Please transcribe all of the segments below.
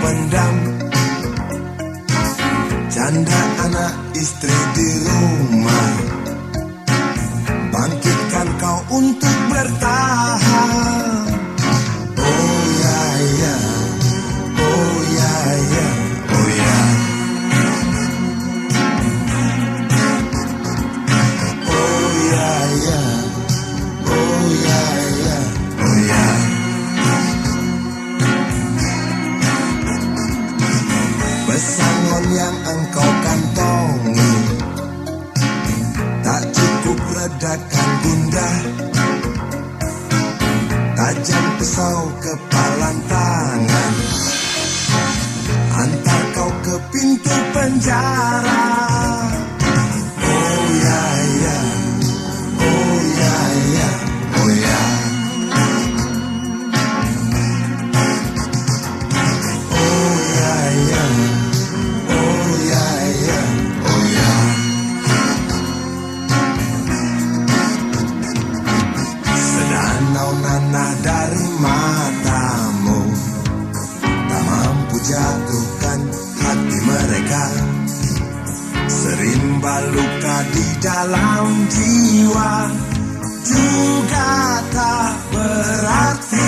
pendam, janda anak istri di rumah. Bangkitkan kau untuk bertahan. Oh ya ya, oh ya ya, oh ya. Oh ya ya, oh ya ya, oh ya. Pesangon yang engkau kantongi tak cukup redakan gundah. Tajam pisau kepalan tangan, antar kau ke pintu penjara. Oh ya ya, oh ya ya, oh ya. Oh ya ya, oh ya ya, oh ya. Sedanau nanah dari matamu tak mampu jatuhkan hati mereka. Serimba luka di dalam jiwa juga tak berarti.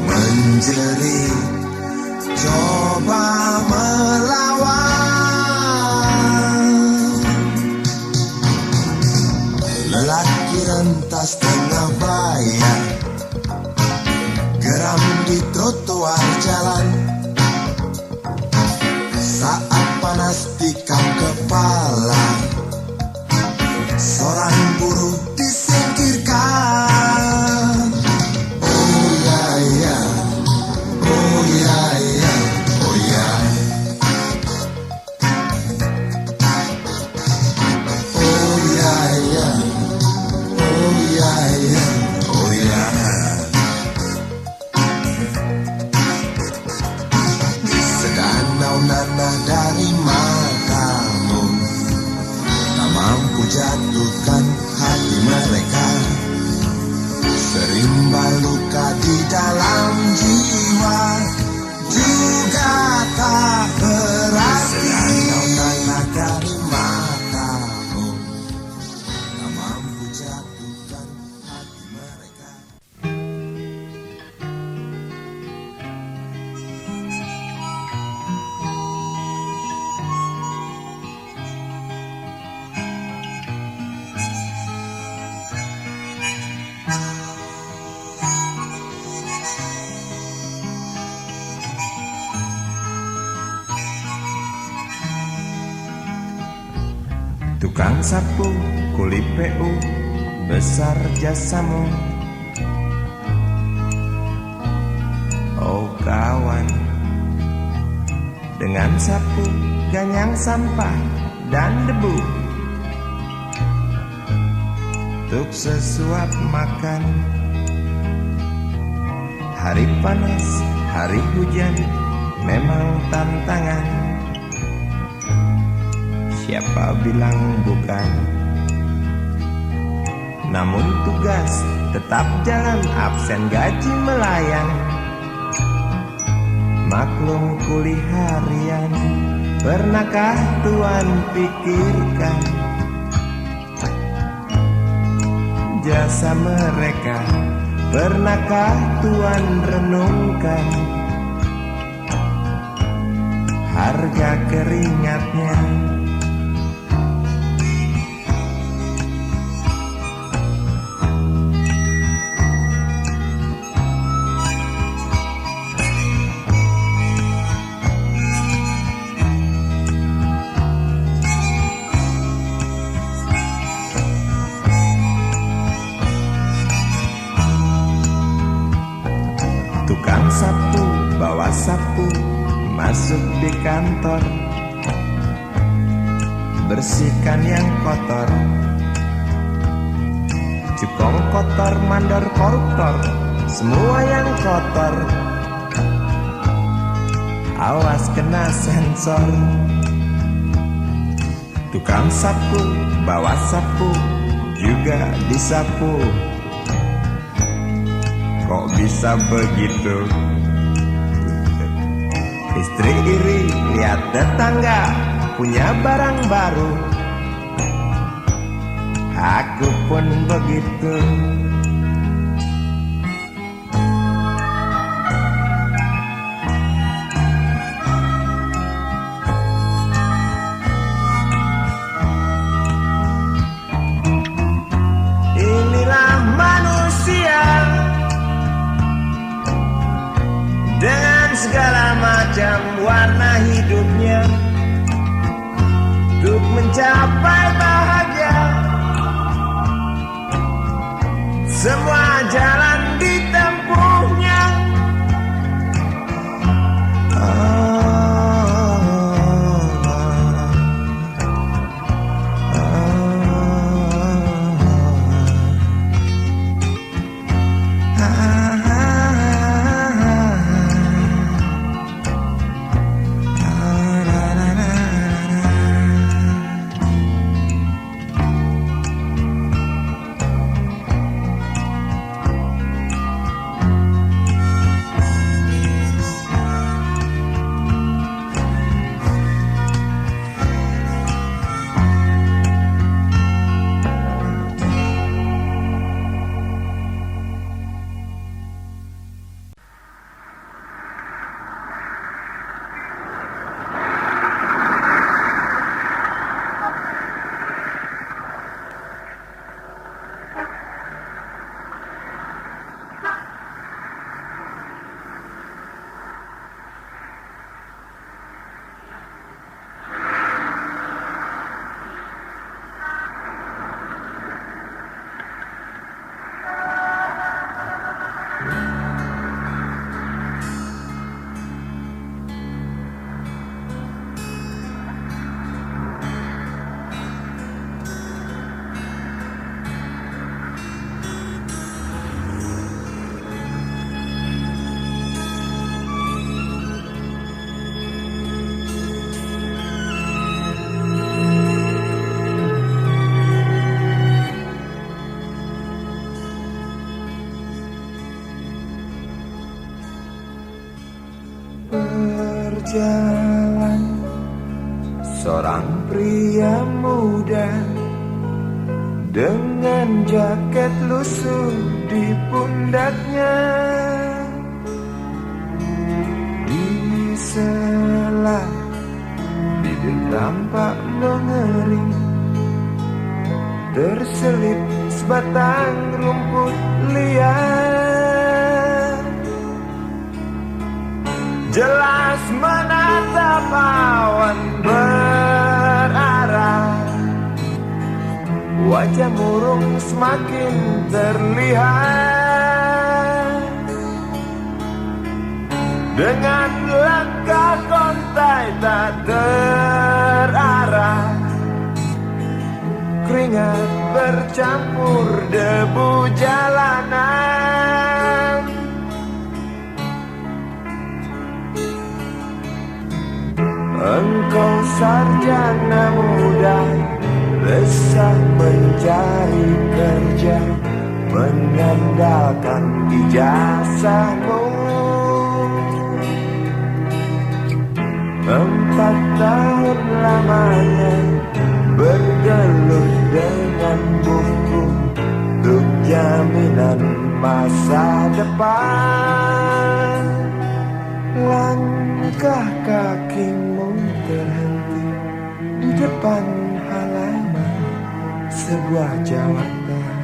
Menjerit, coba melawan. Lelaki rentas tengah bayar, geram di trotoar jalan. Saat panas tikam kepala, seorang buruh disingkirkan. Oh ya ya, oh ya ya, oh ya. Oh ya ya, oh ya ya, oh ya. Sedanau nanah dari matamu tak mampu jatuhkan hati mereka. Serimba luka di dalam jiwa juga tak berarti. Sedanau nanah dari matamu tak mampu jatuhkan hati mereka. Tukang sapu, kuli PU, besar jasamu. Oh kawan, dengan sapu, ganyang sampah dan debu, untuk sesuap makan. Hari panas, hari hujan, memang tantangan. Siapa bilang bukan? Namun tugas tetap jalan, absen gaji melayang. Maklum kuli harian, pernahkah Tuan pikirkan jasa mereka? Pernahkah Tuan renungkan harga keringatnya? Tukang sapu bawa sapu masuk di kantor, bersihkan yang kotor. Cukong kotor, mandor, koruptor, semua yang kotor, awas kena sensor. Tukang sapu bawa sapu juga disapu. Kok bisa begitu? Istri iri lihat tetangga punya barang baru. Aku pun begitu. Inilah manusia dengan segala macam warna hidupnya. Untuk mencapai bahagia, semua jalan ditempuhnya. Berjalan seorang pria muda dengan jaket lusuh di pundaknya. Di sela bibir tampak mengering, terselip sebatang rumput liar. Jelas menatap awan berarah, wajah murung semakin terlihat. Dengan langkah kontai tak terarah, keringat bercampur debu jalanan. Engkau sarjana muda, resah mencari kerja, mengandalkan ijazahmu. 4 tahun lamanya bergelut dengan buku untuk jaminan masa depan. Langkah kakimu terhenti di depan halaman sebuah jawatan.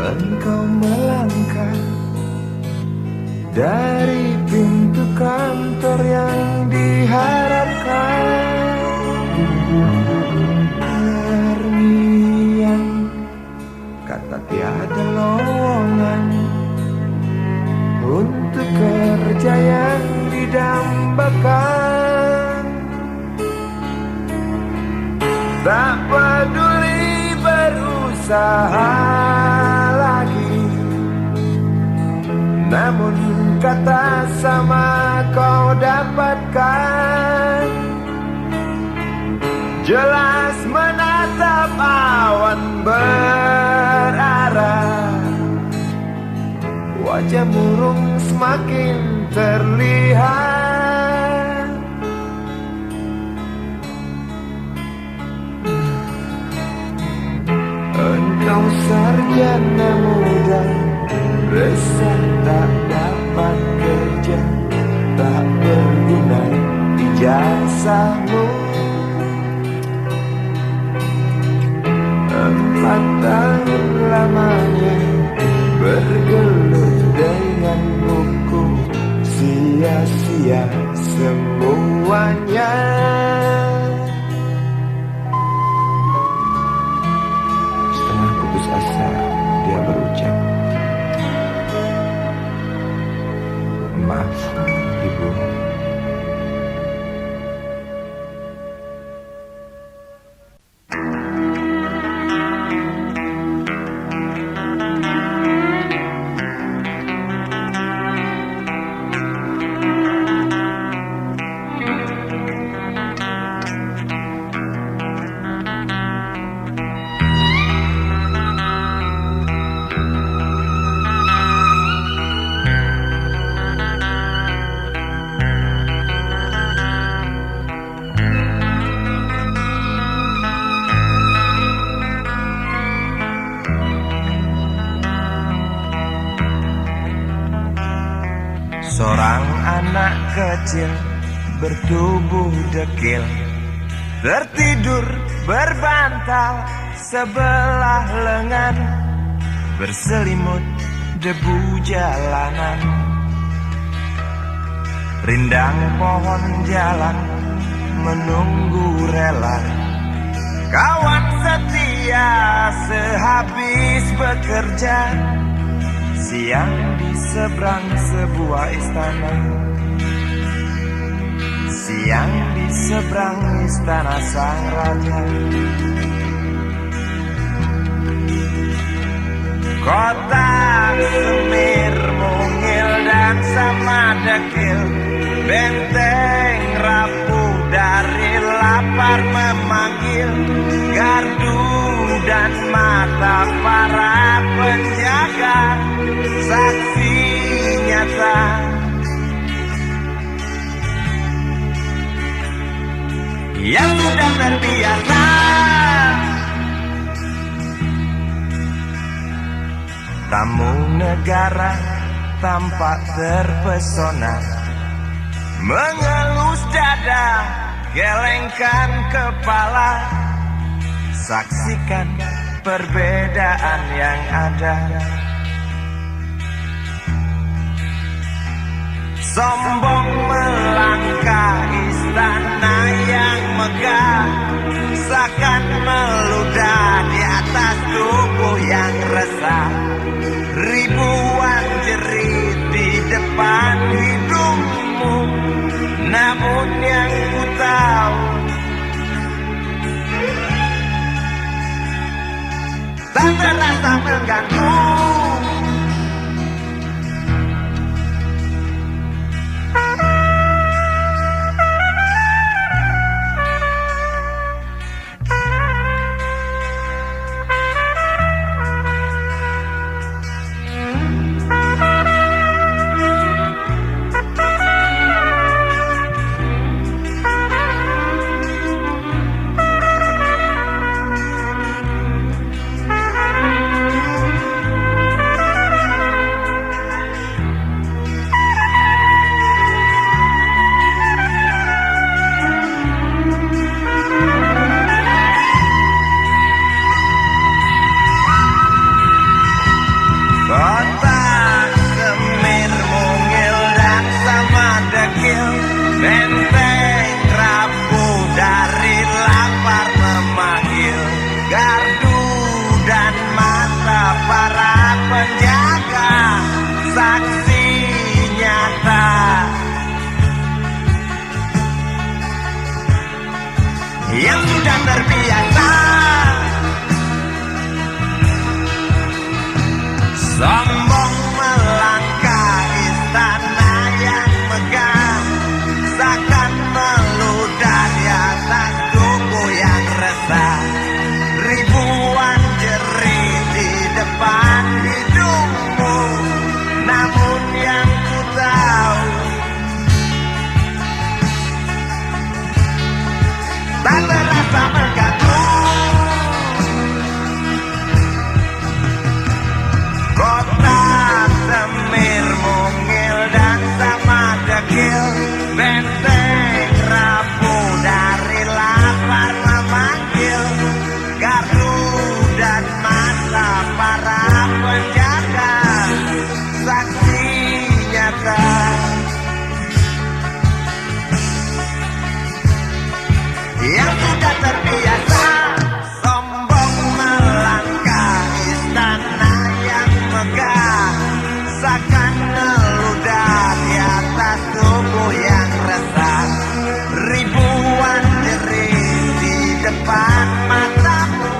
Engkau melangkah dari pintu kantor yang diharapkan. Terniang kata tiada lowongan untuk kerja yang didambakan. Tak peduli berusaha lagi, namun kata sama kau dapatkan. Jelas menatap awan berarah, wajah murung semakin terlihat. Engkau sarjana muda, resah tak dapat kerja, tak berguna ijazahmu. 4 tahun lamanya bergelut dengan buku, sia-sia semuanya. Setengah putus asa dia berucap, "Maaf, Ibu." Seorang anak kecil bertubuh dekil, tertidur berbantal sebelah lengan, berselimut debu jalanan. Rindang pohon jalan menunggu rela, kawan setia sehabis bekerja. Siang di seberang sebuah istana, siang di seberang istana sang raja. Kota semir mungil dan sama dekil, benteng rapuh dari lapar memanggil. Gardu dan mata para penjaga, saksi nyata. Yang sudah terbiasa Tamu negara tampak terpesona, mengelus dada, gelengkan kepala. Saksikan perbedaan yang ada. Sombong melangkah istana yang megah, seakan meludah di atas tubuh yang resah. Ribuan jerit di depan hidungmu, namun yang ku tahu tak terasa mengganggu. Kota Semir mungil dan sama dekil, benteng rapuh dari lapar memanggil. Gardu dan mata para penjaga, saksi nyata. Yang sudah terbiasa sombong melangkah istana yang megah, seakan meludah di atas tubuh yang resah. Ribuan jerit di depan hidungmu, namun yang ku tahu tak terasa mengganggu. Kota Semir mungil dan sama dekil, benteng rapuh dari lapar memanggil. Gardu dan mata para penjaga, saksi nyata. Yang sudah terbiasa sombong melangkah istana yang megah, seakan meludah di atas tubuh yang resah. Ribuan jerit di depan matamu,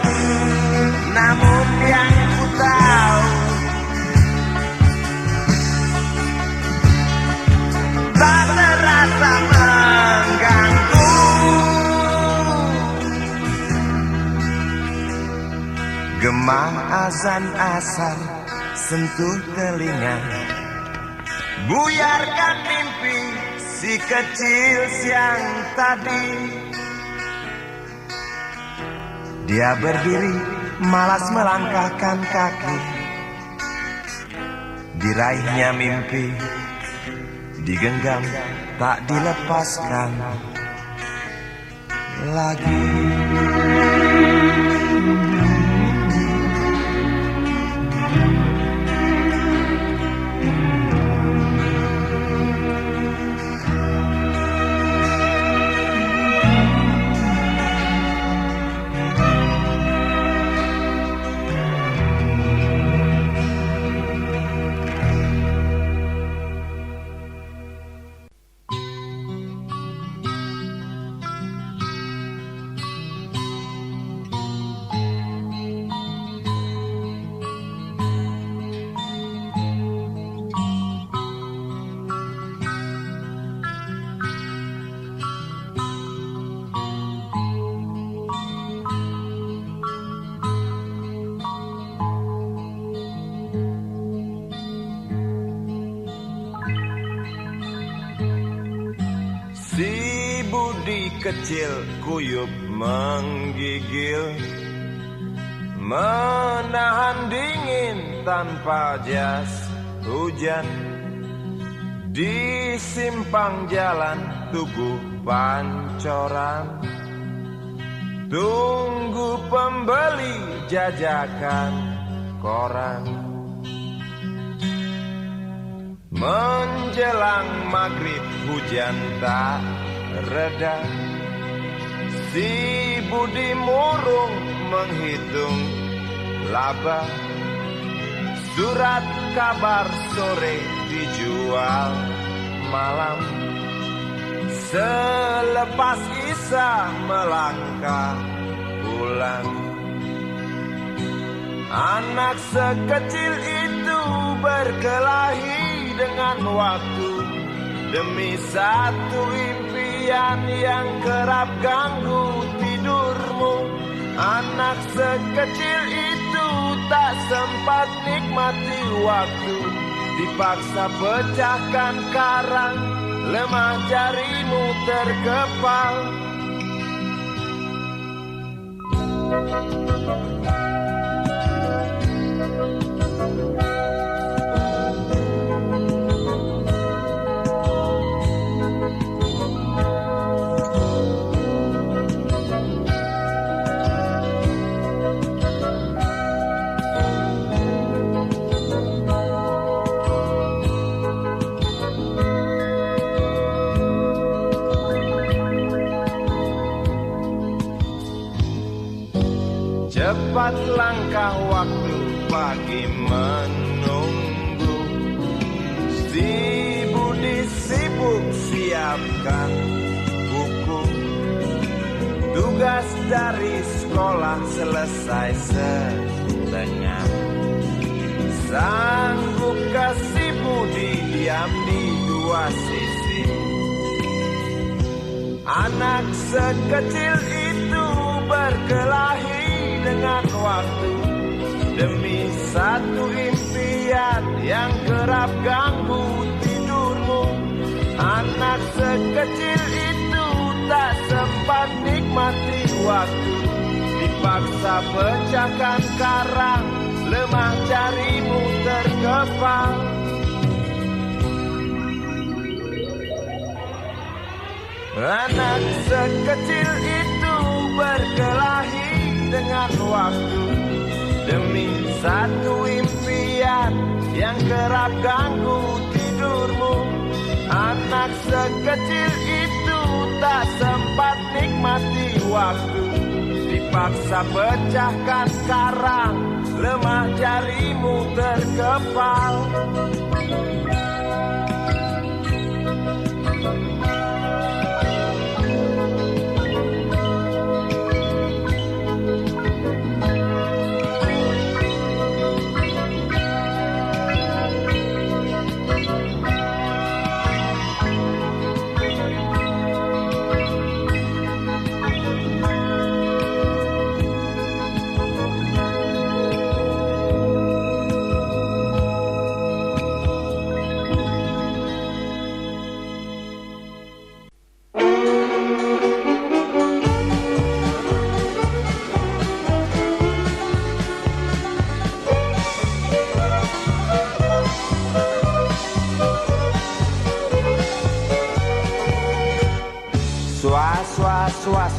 namun yang ku tahu tak terasa mengganggu. Gema azan asar sentuh telinga, buyarkan mimpi si kecil siang tadi. Dia berdiri malas melangkahkan kaki, diraihnya mimpi digenggam tak dilepaskan lagi. Si budi kecil kuyup menggigil, menahan dingin tanpa jas hujan. Di simpang jalan tubuh pancoran, tunggu pembeli jajakan koran. Menjelang maghrib hujan tak reda, si Budi murung menghitung laba. Surat kabar sore dijual malam. Selepas Isya melangkah pulang. Anak sekecil itu berkelahi dengan waktu demi satu impian yang kerap ganggu tidurmu. Anak sekecil itu tak sempat nikmati waktu, dipaksa pecahkan karang, lemah jarimu terkepal. Cepat langkah waktu, pagi menunggu. Si Budi sibuk siapkan buku. Tugas dari sekolah selesai setengah. Sanggup kasih Budi diam di dua sisi. Anak sekecil itu berkelahi dengan waktu demi satu impian yang kerap ganggu tidurmu. Anak sekecil itu tak sempat nikmati waktu, dipaksa pecahkan karang, lemah jarimu terkepal. Anak sekecil itu berkelahi dengan waktu demi satu impian yang kerap ganggu tidurmu. Anak sekecil itu tak sempat nikmati waktu, dipaksa pecahkan karang, lemah jarimu terkepal.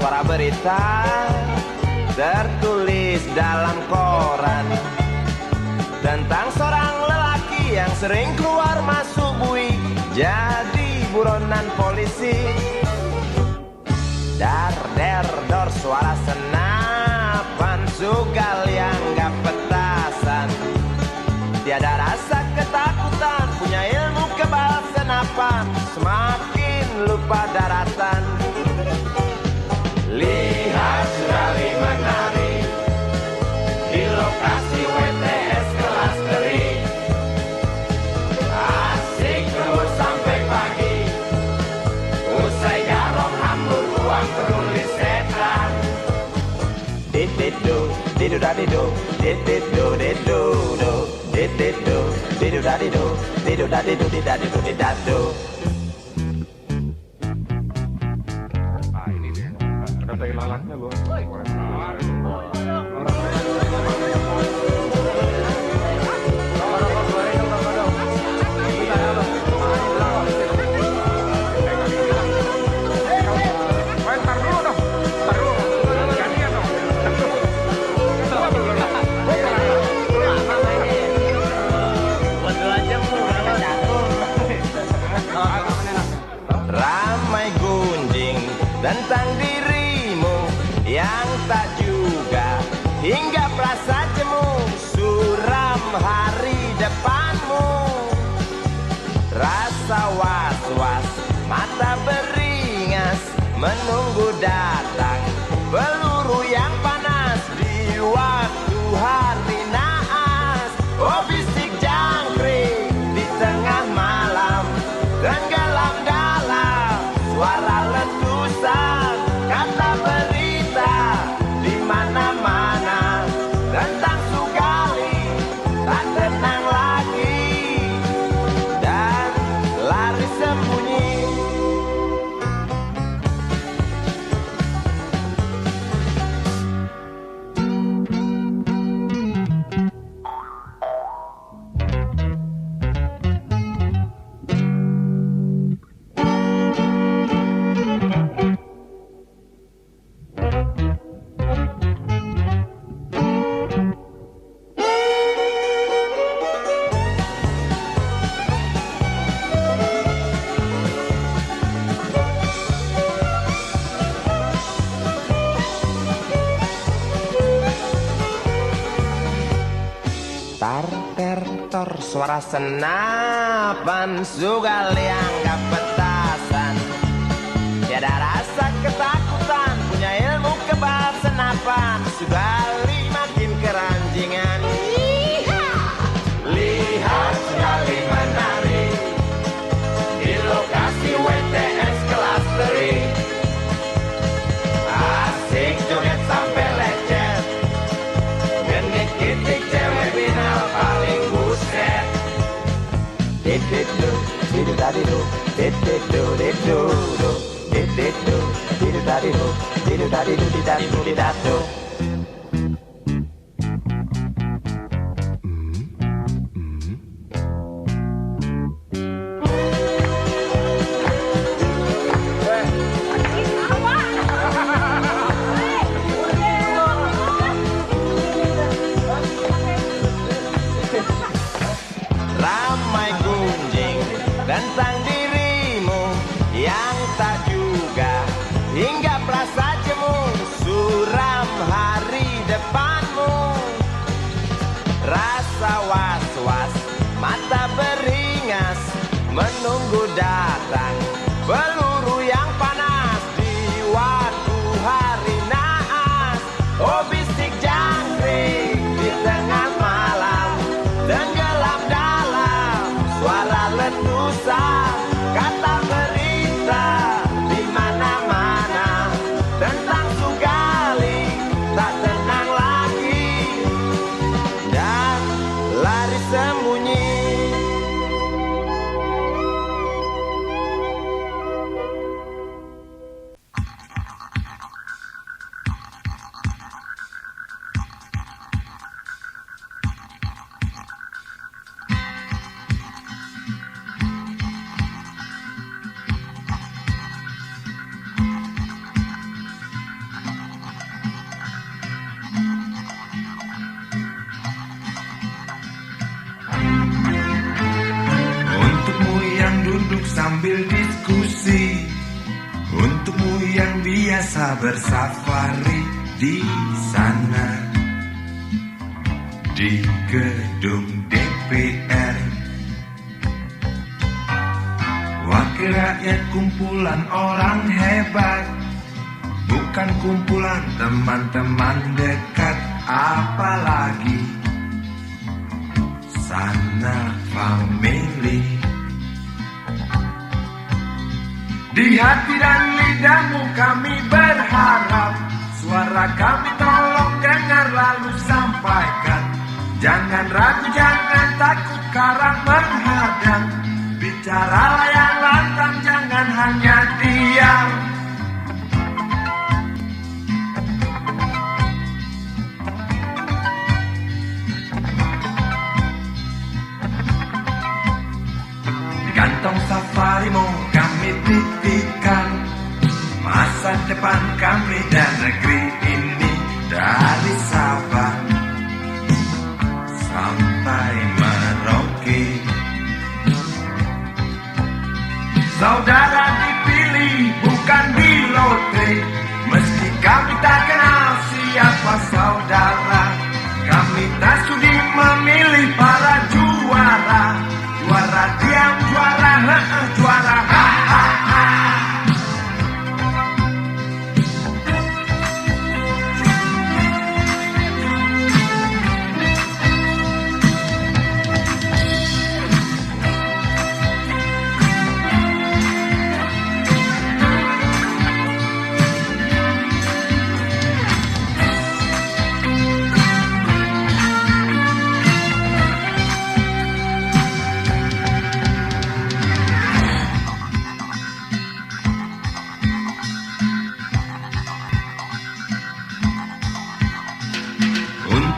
Suara berita tertulis dalam koran tentang seorang lelaki yang sering keluar masuk bui jadi buronan polisi. Dar der dor suara senapan, sugal yang gak petasan. Tiada rasa ketakutan, punya ilmu kebal senapan, semakin lupa daratan. Lihat Surali menari di lokasi WTS kelas teri. Asik terus sampai pagi, usai garong hambur uang penulis setan. Dididu, didu dadidu, dididu didu do, dididu, didu dadidu, didu dadidu didadidu didadu. Orangnya loh. Ramai gunjing tentang dirimu yang tak juga hingga perasa jemu suram hari depanmu. Rasa was-was, mata beringas menunggu datang peluru yang panas di waktu hari naas. Oh bisik jangkrik di tengah malam tenggelam dalam suara letusan kata berita di mana-mana tentang Sugali tak tenang lagi dan lari sembunyi. Tar-ter-tor suara senapan Sugali anggap petasan. Tiada rasa ketakutan, punya ilmu kebal senapan. Sugali makin keranjingan. Lihat Sugali menari di lokasi WTS kelas teri. Asik joget sampai lecet, ngenik-ngenik cewek binal paling buset. Dididu, didudadidu, dididu, didudu, dididu, didudadidu, didudadidu, didadidu, didadu. Ramai gunjing tentang dirimu yang tak juga hingga perasa jemu suram hari depanmu. Rasa was-was, mata beringas menunggu datang peluru yang panas di waktu hari naas. Oh bisik jangkrik di tengah malam tenggelam dalam suara letusan kata berita di mana-mana tentang Sugali tak tenang lagi dan lari sembunyi. Untukmu yang duduk sambil diskusi, untukmu yang biasa bersafari di sana di gedung DPR. Wakil rakyat kumpulan orang hebat, bukan kumpulan teman-teman dekat, apalagi sana family. Di hati dan lidahmu kami berharap, suara kami tolong dengar lalu sampaikan. Jangan ragu, jangan takut karang menghadang, bicaralah yang lantang, jangan hanya diam.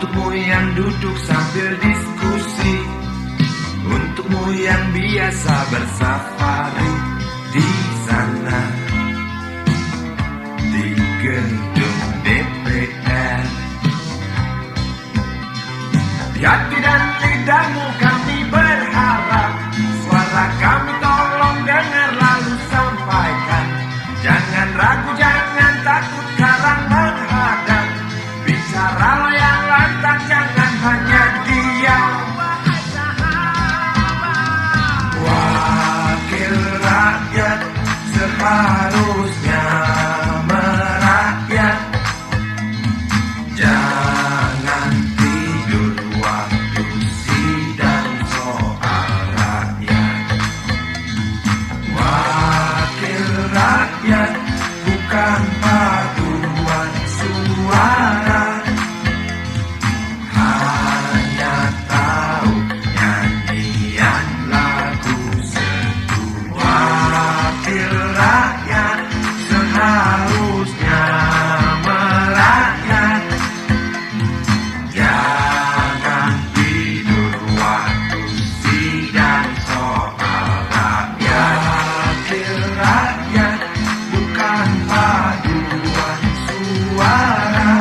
Untukmu yang duduk sambil diskusi, untukmu yang biasa bersafari di sana, di gedung DPR. Di hati dan lidahmu kami berharap, suara kami tolong dengar lalu sampaikan. Jangan ragu, jangan takut, karang menghadap. Bicaralah yang lantang, jangan hanya diam. Wakil rakyat seharusnya merakyat. Jangan tidur waktu sidang soal rakyat. Wakil rakyat bukan paduan suara, hanya tahu nyanyian lagu setuju. Wakil rakyat seharusnya merakyat. Jangan tidur waktu sidang soal rakyat. Wakil rakyat bukan paduan suara,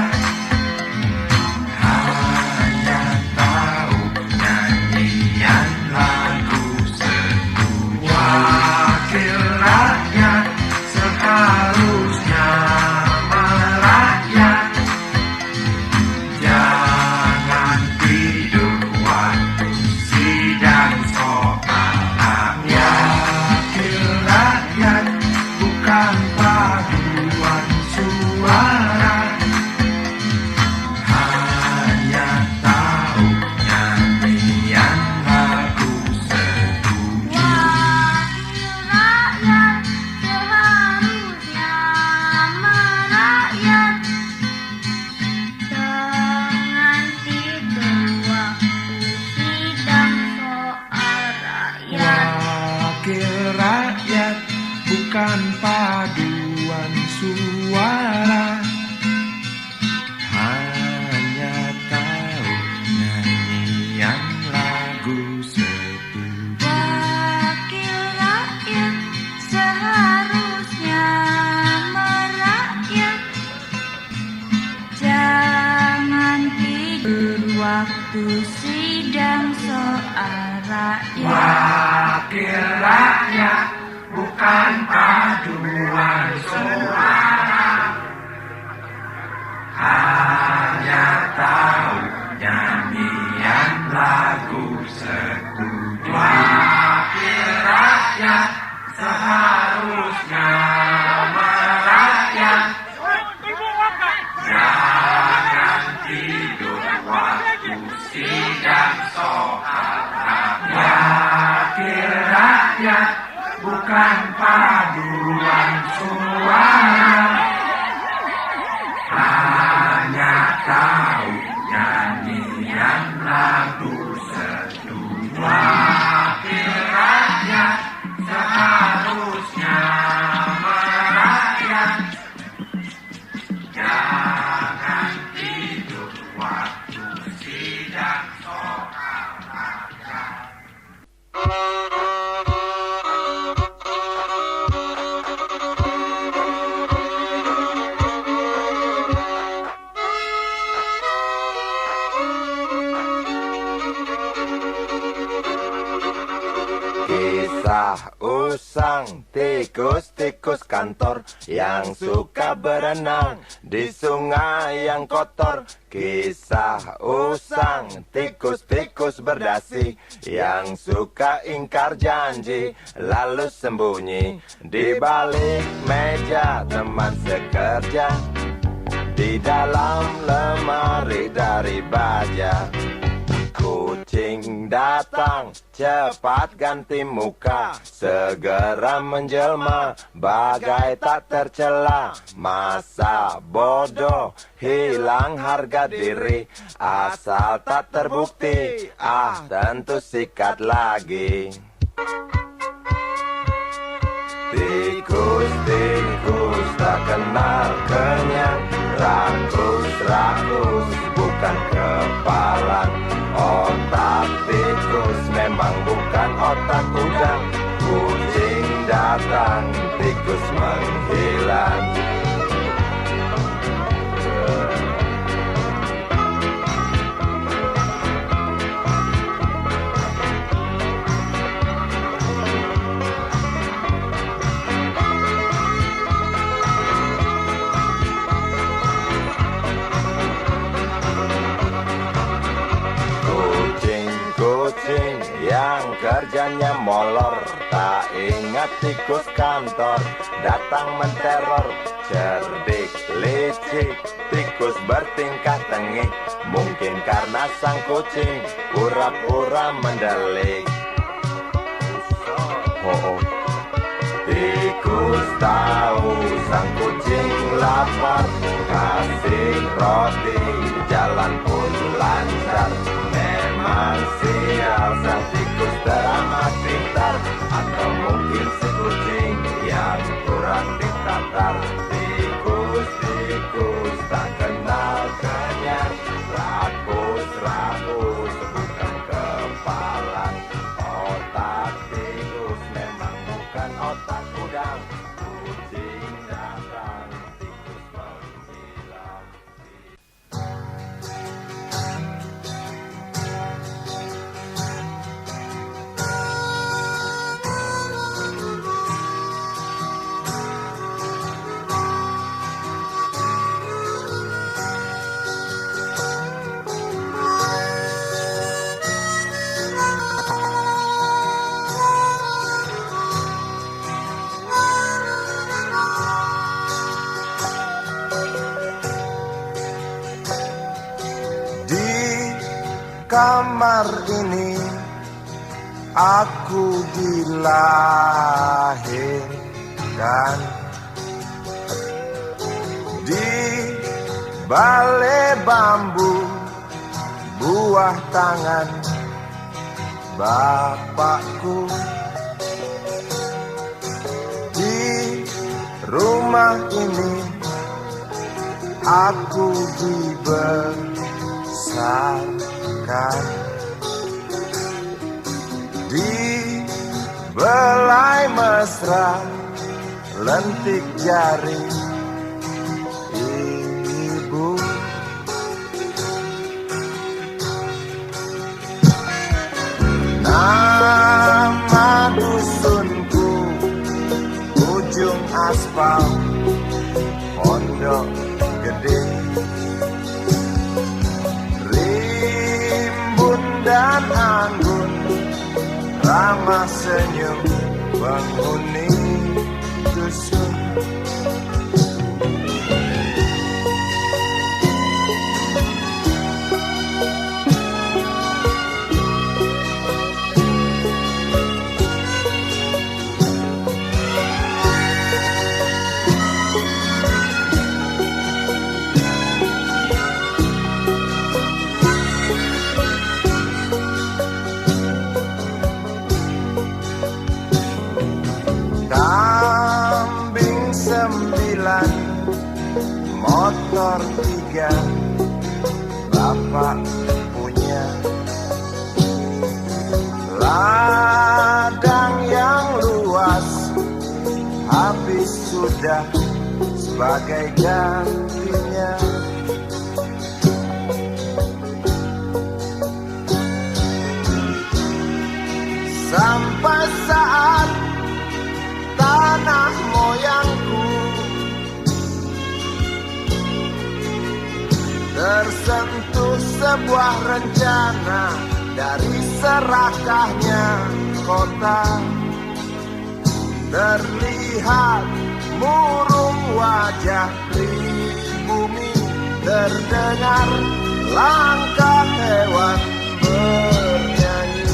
hanya tahu nyanyian lagu setuju. Wakil rakyat seharusnya merakyat. Jangan tidur waktu sidang soal rakyat. Wakil rakyat bukan paduan suara, hanya tahu nyanyian lagu setuju. Wakil rakyat seharusnya merakyat. Jangan tidur waktu sidang soal rakyat. Wakil rakyat bukan paduan suara, hanya tahu nyanyian lagu setuju. Wakil rakyat seharusnya merakyat. Jangan tidur waktu sidang soal rakyat. Wakil rakyat bukan paduan suara, hanya tahu nyanyian lagu setuju. Wakil rakyat seharusnya merakyat. Jangan tidur waktu sidang soal rakyat. Wakil rakyat bukan paduan suara, hanya tahu nyanyian lagu setuju. Wakil rakyat seharusnya merakyat. Jangan tidur waktu sidang soal rakyat. Kisah usang tikus-tikus kantor yang suka berenang di sungai yang kotor. Kisah usang tikus-tikus berdasi yang suka ingkar janji lalu sembunyi di balik meja teman sekerja, di dalam lemari dari baja. Kucing datang, cepat ganti muka, segera menjelma, bagai tak tercela. Masa bodoh, hilang harga diri, asal tak terbukti, tentu sikat lagi. Tikus-tikus tak kenal kenyang, rakus-rakus bukan bukan kepalang. Otak tikus memang bukan otak udang. Kucing datang, tikus menghilang. Kucing yang kerjanya molor, tak ingat tikus kantor, datang menteror. Cerdik, licik, tikus bertingkah tengik, mungkin karena sang kucing pura-pura mendelik. Tikus tahu sang kucing lapar, kasih roti, jalan pun lancar. Memang sial sang tikus teramat pintar, atau mungkin si kucing yang kurang ditatar. Tikus tak kenal kenyang, rakus bukan kepalang. Otak tikus memang bukan otak udang. Kucing datang, tikus menghilang. Kamar ini aku dilahirkan, di balai bambu buah tangan bapakku. Di rumah ini aku dibesarkan, di belai mesra lentik jari ibu. Nama dusunku ujung aspal Pondok Gede. Dan anggun ramah senyum penghuni dusun. Kambing 9, motor 3, bapak punya. Ladang yang luas habis sudah sebagai gantinya. Sampai saat tanah moyangku tersentuh sebuah rencana, dari serakahnya kota terlihat murung wajah pribumi, terdengar langkah hewan bernyanyi.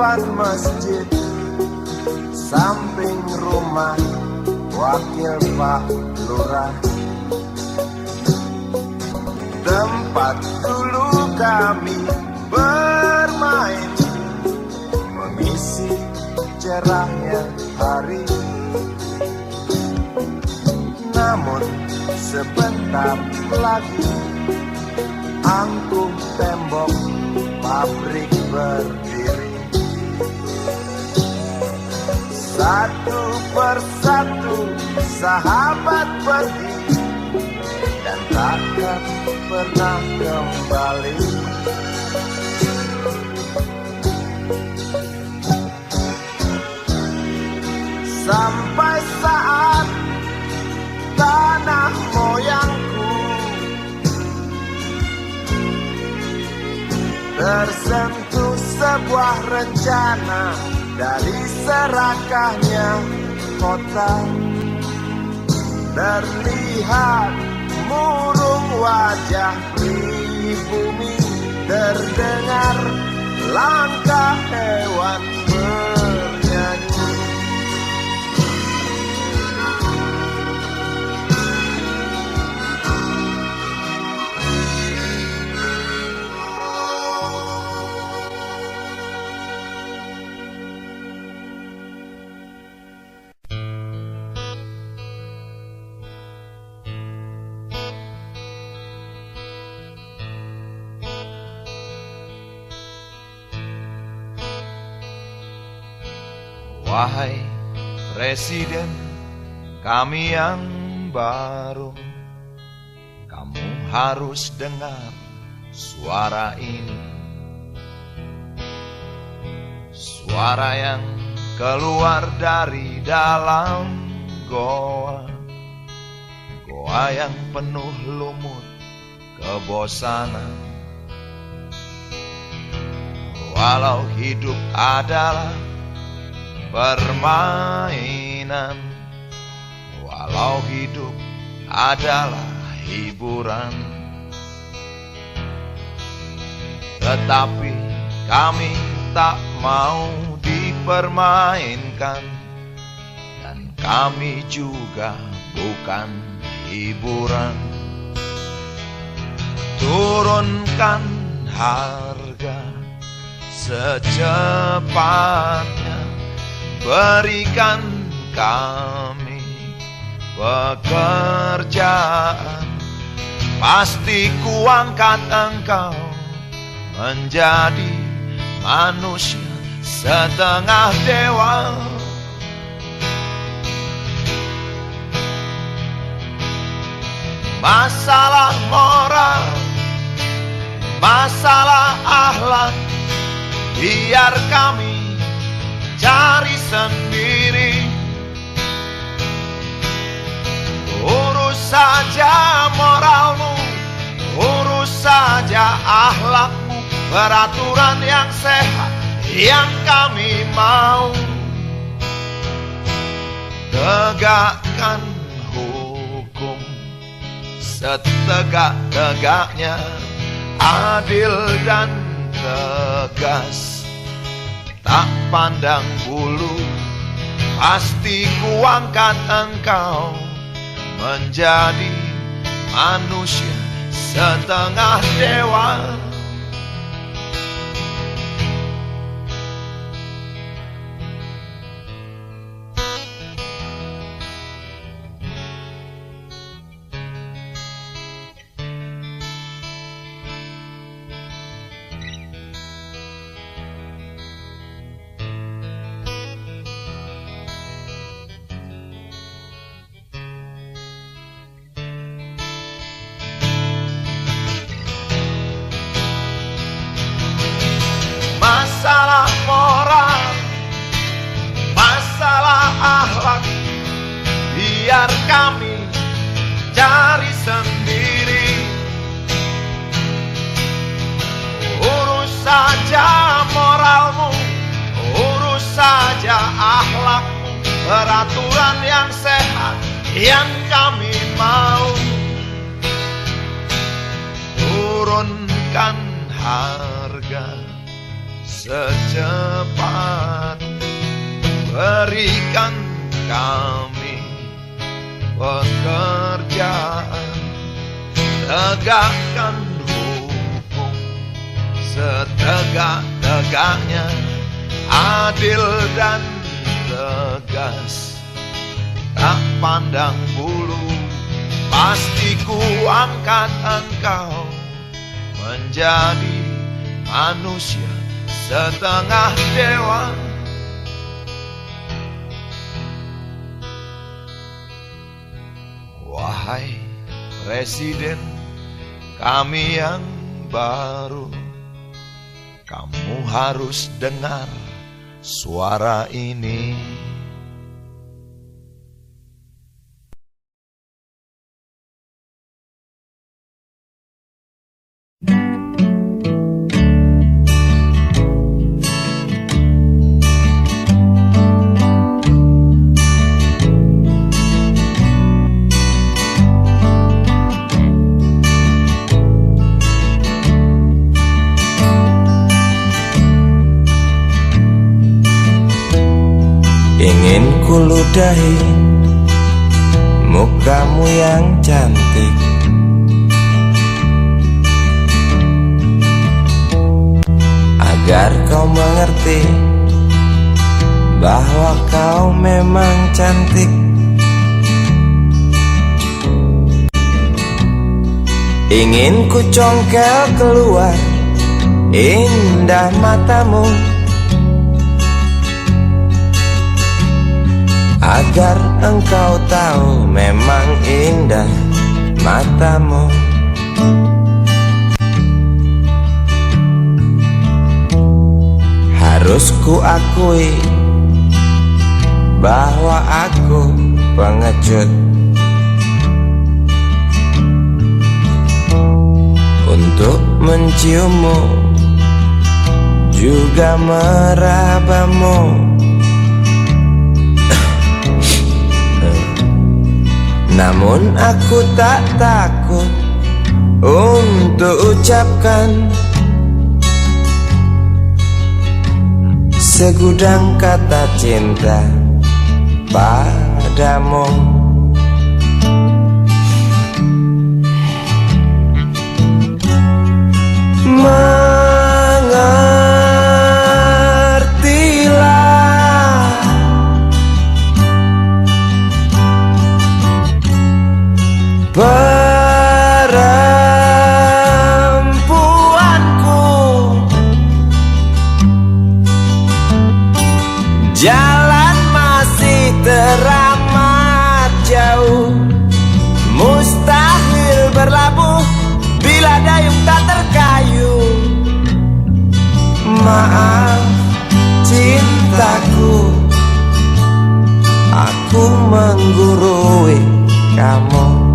depan masjid, samping rumah wakil Pak Lurah. Tempat dulu kami bermain, mengisi cerahnya hari. Namun sebentar lagi angkuh tembok pabrik berdiri. Satu persatu sahabat pergi dan takkan pernah kembali. Sampai saat tanah moyangku tersentuh sebuah rencana dari serakahnya kota. Terlihat murung wajah pribumi, terdengar langkah hewan bernyanyi. Wahai Presiden kami yang baru, kamu harus dengar suara ini. Suara yang keluar dari dalam goa, goa yang penuh lumut kebosanan. Walau hidup adalah permainan, walau hidup adalah hiburan, tetapi kami tak mau dipermainkan, dan kami juga bukan hiburan. Turunkan harga secepatnya, berikan kami pekerjaan, pasti kuangkat engkau menjadi manusia setengah dewa. Masalah moral, masalah akhlak, biar kami cari sendiri. Urus saja moralmu, urus saja akhlakmu, peraturan yang sehat yang kami mau. Tegakkan hukum setegak-tegaknya, adil dan tegas, tak pandang bulu, pasti kuangkat engkau menjadi manusia setengah dewa. Masalah moral, masalah akhlak, biar kami cari sendiri. Urus saja moralmu, urus saja akhlakmu, peraturan yang sehat yang kami mau. Turunkan harga secepat berikan kami pekerjaan, tegakkan hukum setegak-tegaknya, adil dan tegas, tak pandang bulu. Pasti ku angkat engkau menjadi manusia setengah dewa. Wahai Presiden kami yang baru, kamu harus dengar suara ini. Ingin ku ludahi mukamu yang cantik, agar kau mengerti bahwa kau memang cantik. Ingin ku congkel keluar indah matamu, agar engkau tahu memang indah matamu. Harus ku akui bahwa aku pengecut untuk menciummu juga merabamu. Namun aku tak takut untuk ucapkan segudang kata cinta padamu. Mengertilah perempuanku, jalan masih teramat jauh, mustahil berlabuh bila dayung tak terkayuh. Maaf cintaku, aku menggurui kamu.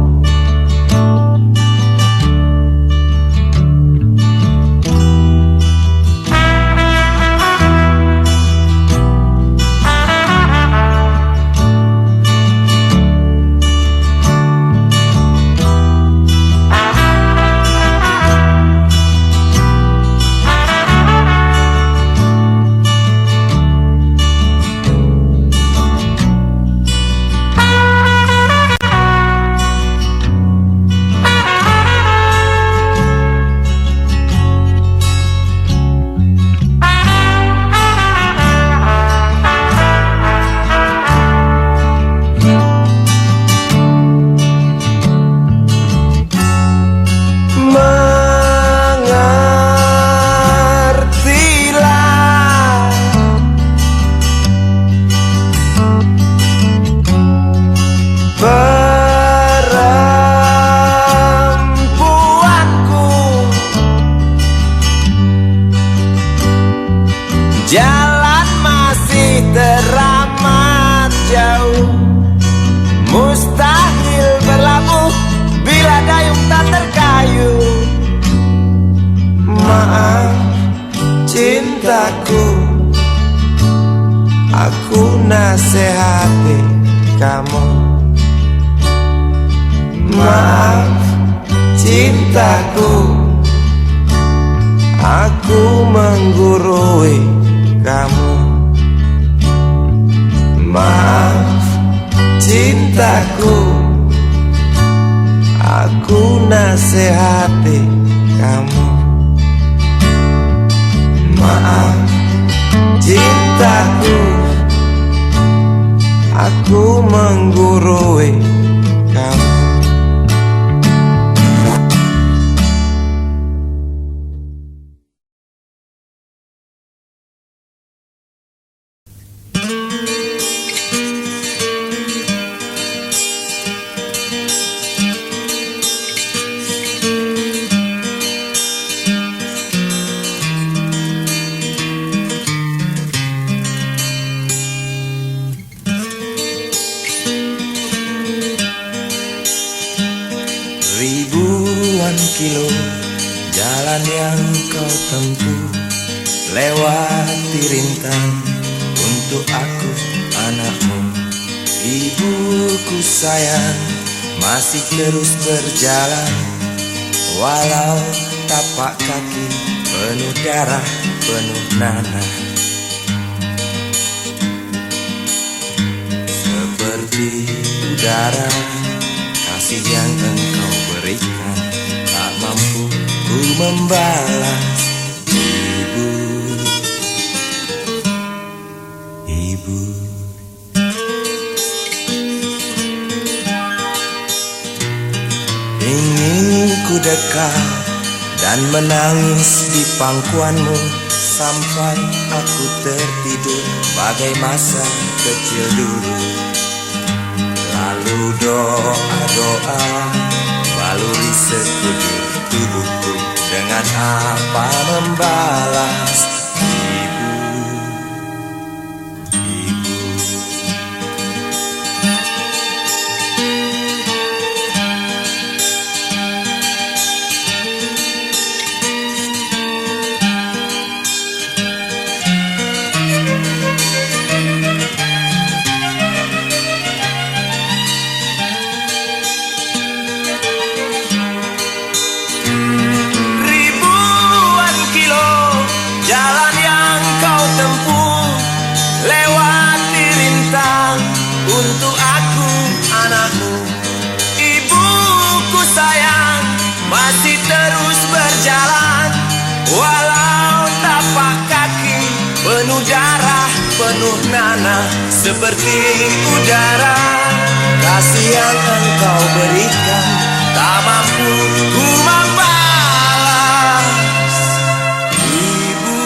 Jalan masih teramat jauh, mustahil berlabuh bila dayung tak terkayuh. Maaf cintaku, aku nasihati kamu. Maaf cintaku, aku menggurui kamu. Maaf cintaku, aku nasihati kamu. Maaf cintaku, aku menggurui kamu. Ribuan kilo jalan yang kau tempuh, lewati rintang untuk aku anakmu. Ibuku sayang, masih terus berjalan, walau tapak kaki penuh darah, penuh nanah. Seperti udara, kasih yang engkau berikan tak mampu ku membalas. Ibu, ibu, ingin ku dekat dan menangis di pangkuanmu sampai aku tertidur bagai masa kecil dulu. Lalu doa-doa baluri sekujur tubuhku, dengan apa membalas. Ibu, ibu, untuk aku anakmu. Ibuku sayang, masih terus berjalan, walau tapak kaki penuh darah, penuh nanah. Seperti udara, kasih yang engkau berikan tak mampu ku membalas. Ibu,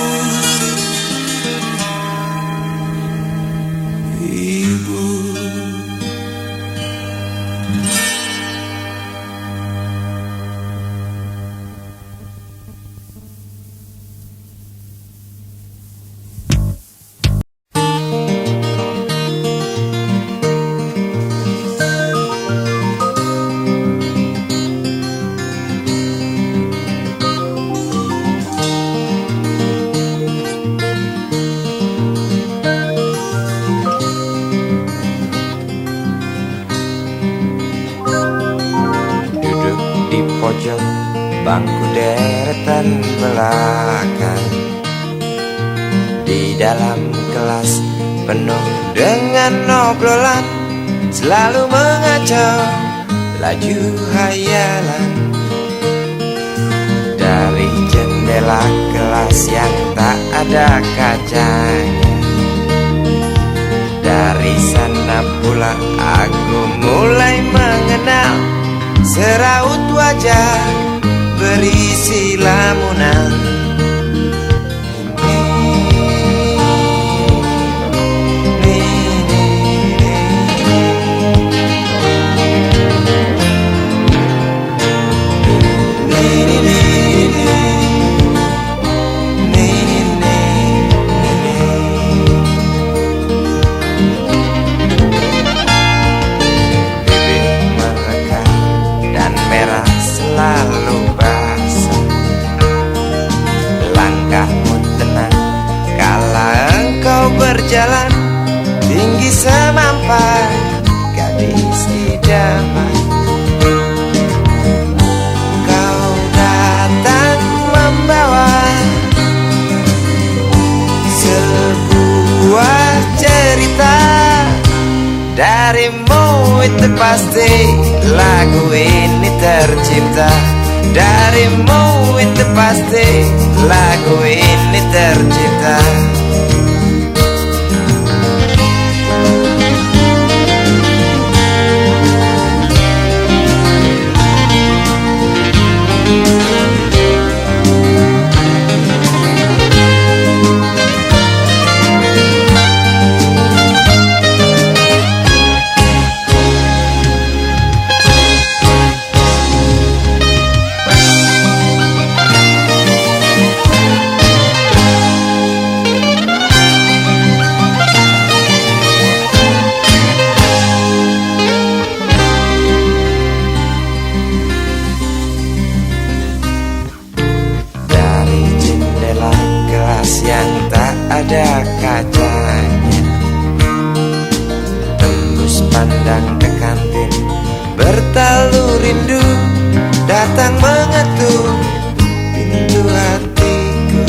ibu, pojok bangku deretan belakang, di dalam kelas penuh dengan obrolan, selalu mengacau laju hayalan. Dari jendela kelas yang tak ada kacanya, dari sana pula aku mulai mengenal seraut wajah berisi lamunan. Lalu basah Darimu itu pasti lagu ini tercipta. Darimu itu pasti lagu ini tercipta. Yang tak ada kacanya, tembus pandang ke kantin, bertalu rindu datang mengetuk pintu hatiku.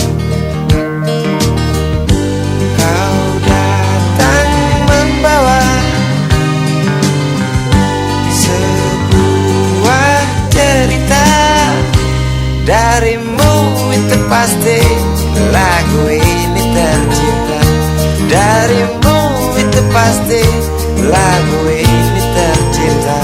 Kau datang membawa sebuah cerita. Darimu itu pasti lagu ini tercipta. Darimu itu pasti lagu ini tercipta.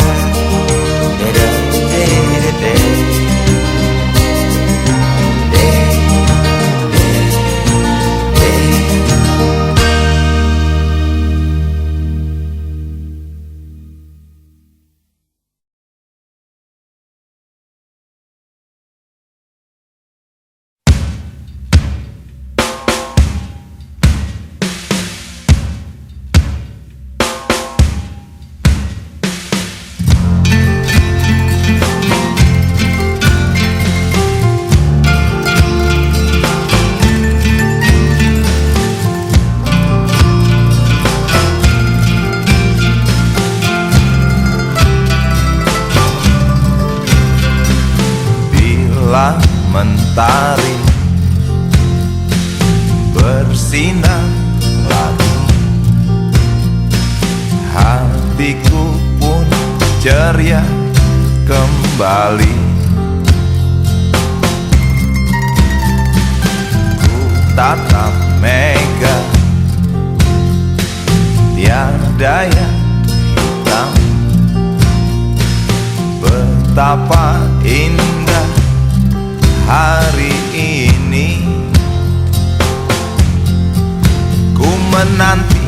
Mentari bersinar lagi, hatiku pun ceria kembali. Ku tatap mega, tiada yang hitam. Betapa indah hari ini, ku menanti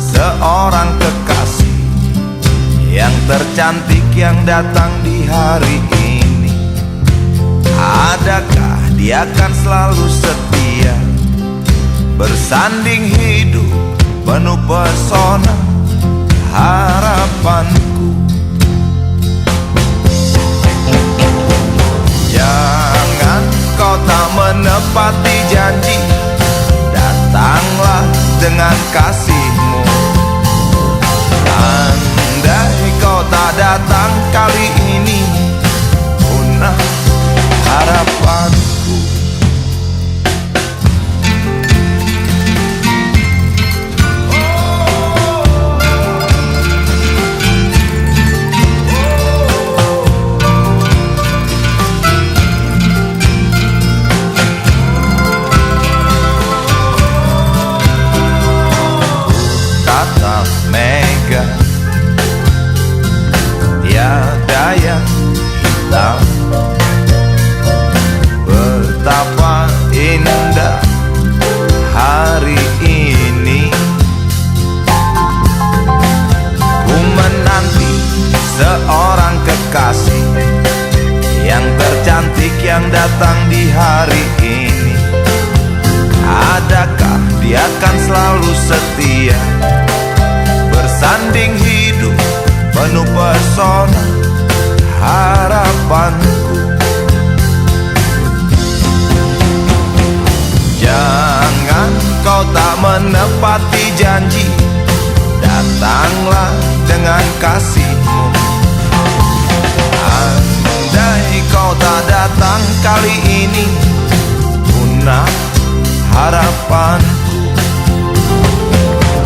seorang kekasih yang tercantik yang datang di hari ini. Adakah dia akan selalu setia, bersanding hidup penuh pesona harapanku. Jangan kau tak menepati janji, datanglah dengan kasihmu. Andai kau tak datang kali ini, punah harapanku. Mega, tiada yang hitam. Betapa indah hari ini, ku menanti seorang kekasih yang tercantik yang datang di hari ini. Adakah dia akan selalu setia, bersanding hidup penuh pesona harapanku. Jangan kau tak menepati janji, datanglah dengan kasihmu. Andai kau tak datang kali ini, punah harapanku.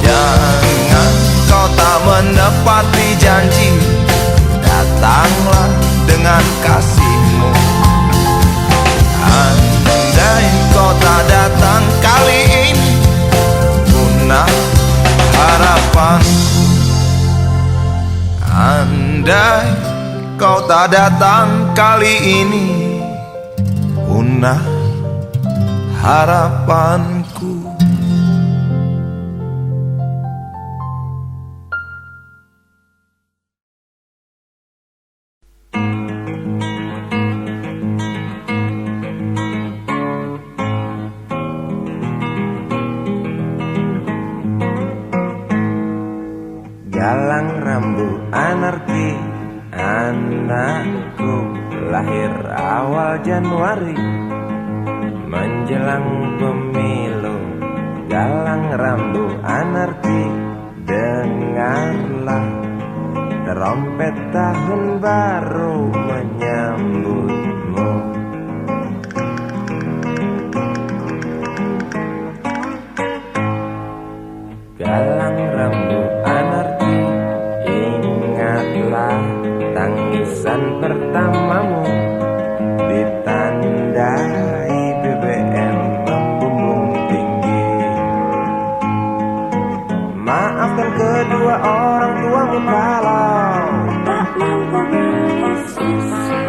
Jangan kau tak menepati menepati janji, datanglah dengan kasihmu. Andai kau tak datang kali ini, punah harapanku. Andai kau tak datang kali ini, punah harapanku. Galang rambut anarki, anakku lahir awal Januari menjelang pemilu. Galang rambut anarki, dengarlah trompet tahun baru menyambutmu. Galang rambut anarki, ingatlah tangisan pertamamu, ditandai BBM membumbung tinggi. Maafkan kedua orang tuamu kalau tak mampu beli susu,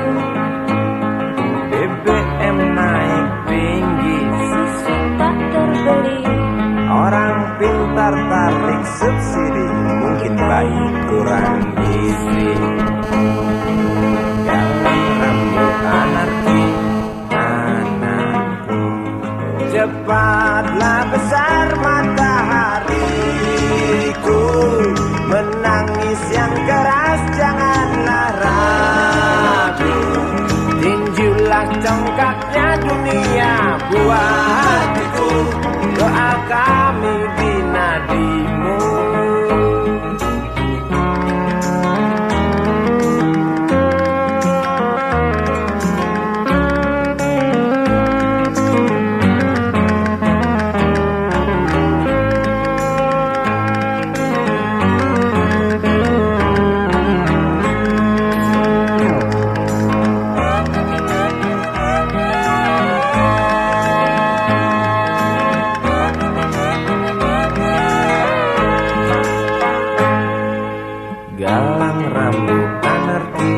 BBM naik tinggi, susu tak terbeli. orang pintar tarik subsidi, mungkin baik kurang gizi. Galang rambut anarki, anakku, cepatlah besar matahariku, menangis yang keras janganlah ragu, tinjulah congkaknya dunia buah hatiku, doa kami di nadimu. Galang rambut anarki,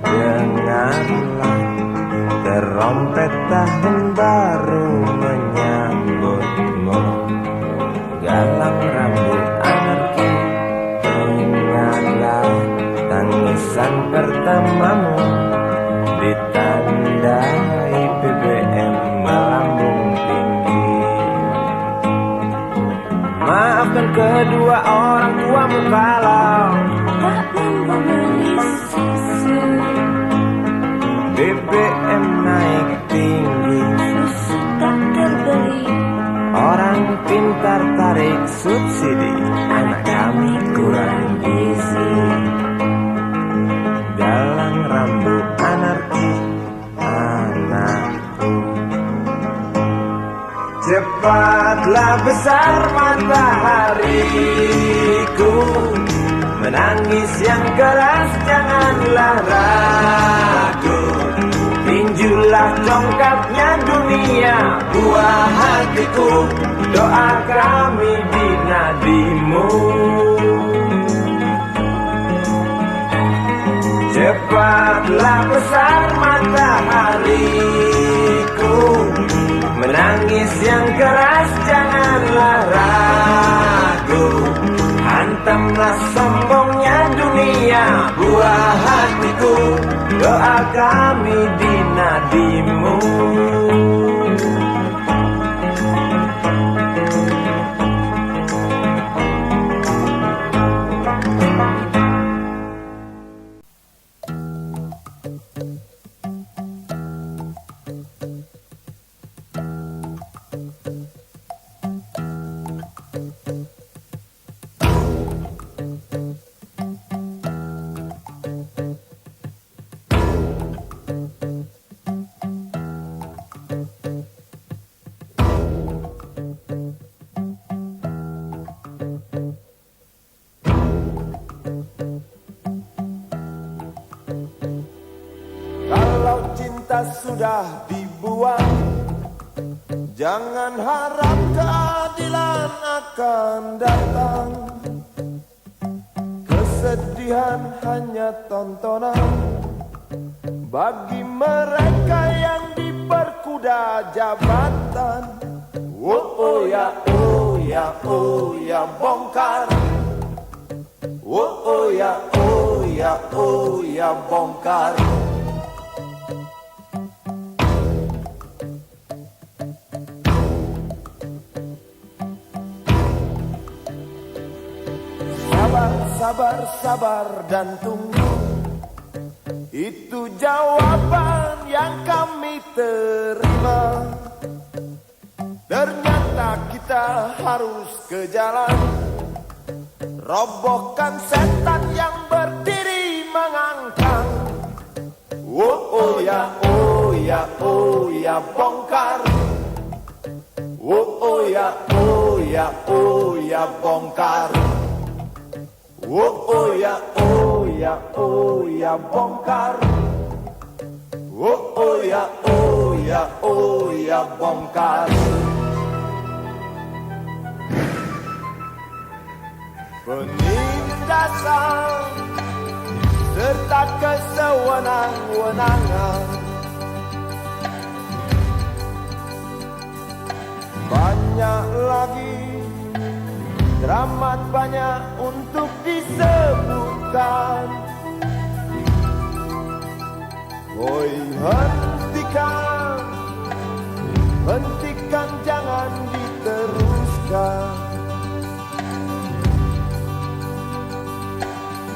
dengarlah trompet tahun baru menyambutmu. Galang rambut anarki, ingatlah tangisan pertamamu, ditandai BBM melambung tinggi. Maafkan kedua orang tuamu kalau Tak mampu beli susu, BBM naik tinggi, susu tak terbeli. orang pintar tarik subsidi, anak kami kurang gizi. Galang rambut anarki, anakku, cepatlah besar matahariku, menangis yang keras janganlah ragu, tinjulah congkaknya dunia buah hatiku, doa kami di nadimu. Cepatlah besar matahariku, menangis yang keras janganlah ragu, hantamlah sombongnya dunia buah hatiku, doa kami di nadimu. jas sudah dibuang. Jangan harap keadilan akan datang. Kesedihan hanya tontonan bagi mereka yang diperkuda jabatan. Oh ya, oh ya, oh ya, bongkar. Oh ya, oh ya, oh ya, bongkar. Sabar, sabar, sabar dan tunggu. Itu jawaban yang kami terima. Ternyata kita harus ke jalan, robohkan setan yang berdiri mengangkang. Oh ya, oh ya, oh ya, bongkar. Oh ya, oh ya, oh ya, bongkar. Oh ya, oh ya, oh ya, bongkar. Oh ya, oh ya, oh ya, bongkar. Penindasan serta kesewenang-wenangan, banyak lagi, teramat banyak untuk disebutkan. Oi, hentikan, hentikan, jangan diteruskan.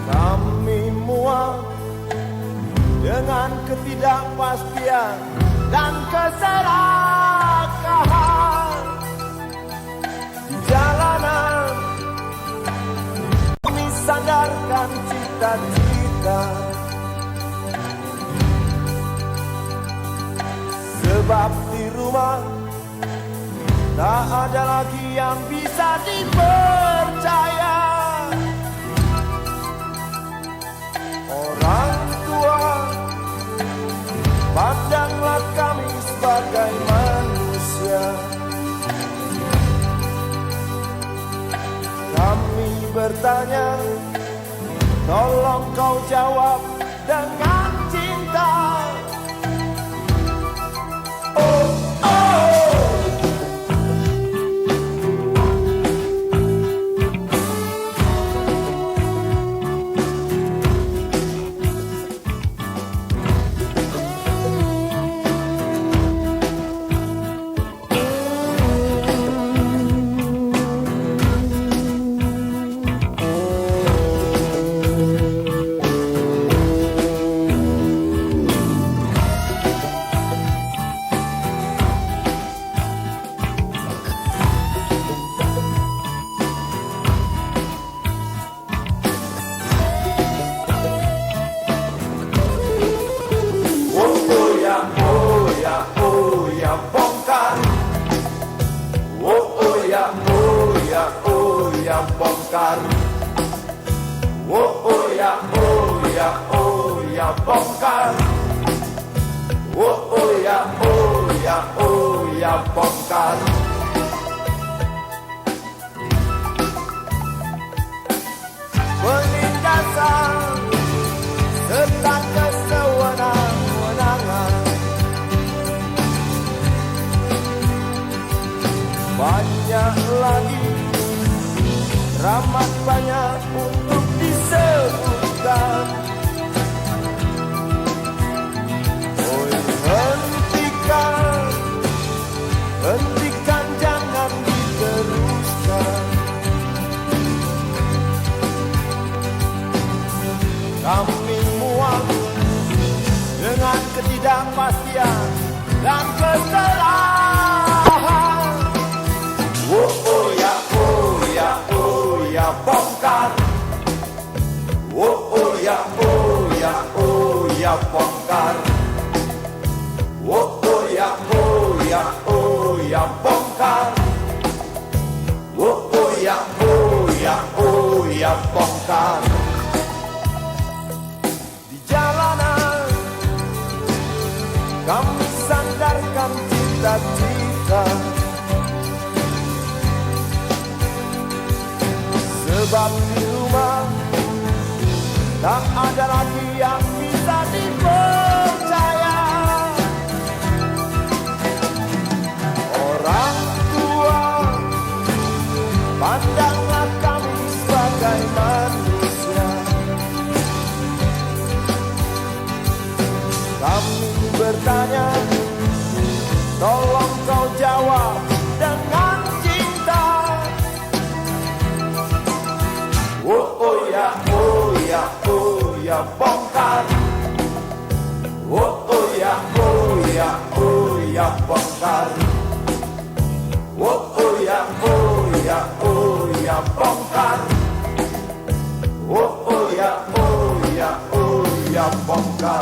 Kami muak dengan ketidakpastian dan keserakahan di jalanan. Kami sandarkan cita-cita, sebab di rumah tak ada lagi yang bisa dipercaya. Orang tua, pandanglah kami sebagai manusia. Kami bertanya, tolong kau jawab dengan cinta. Oh, oh. Bongkar. Oh ya, oh ya, oh ya, bongkar. Oh ya, oh ya, oh ya, bongkar. Penindasan serta kesewenang-wenangan, banyak lagi, teramat banyak untuk disebutkan. Oh, hentikan, hentikan, jangan diteruskan. Kami muak dengan ketidakpastian dan kesalahan. Oh ya, oh ya, oh ya, bongkar. Oh ya, oh ya, oh ya, bongkar. Oh ya, oh ya, oh ya, bongkar. Oh ya, oh ya, oh ya, bongkar. Di jalanan kami Sebab di rumah tak ada lagi yang bisa dipercaya. Orang tua, pandanglah kami sebagai manusia. Kami bertanya, tolong kau jawab dengan cinta. Oh ya, oh ya, oh ya, bongkar. Oh ya, oh ya, oh ya, bongkar. Oh ya, oh ya, oh ya, bongkar. Oh ya, oh ya, oh ya, bongkar.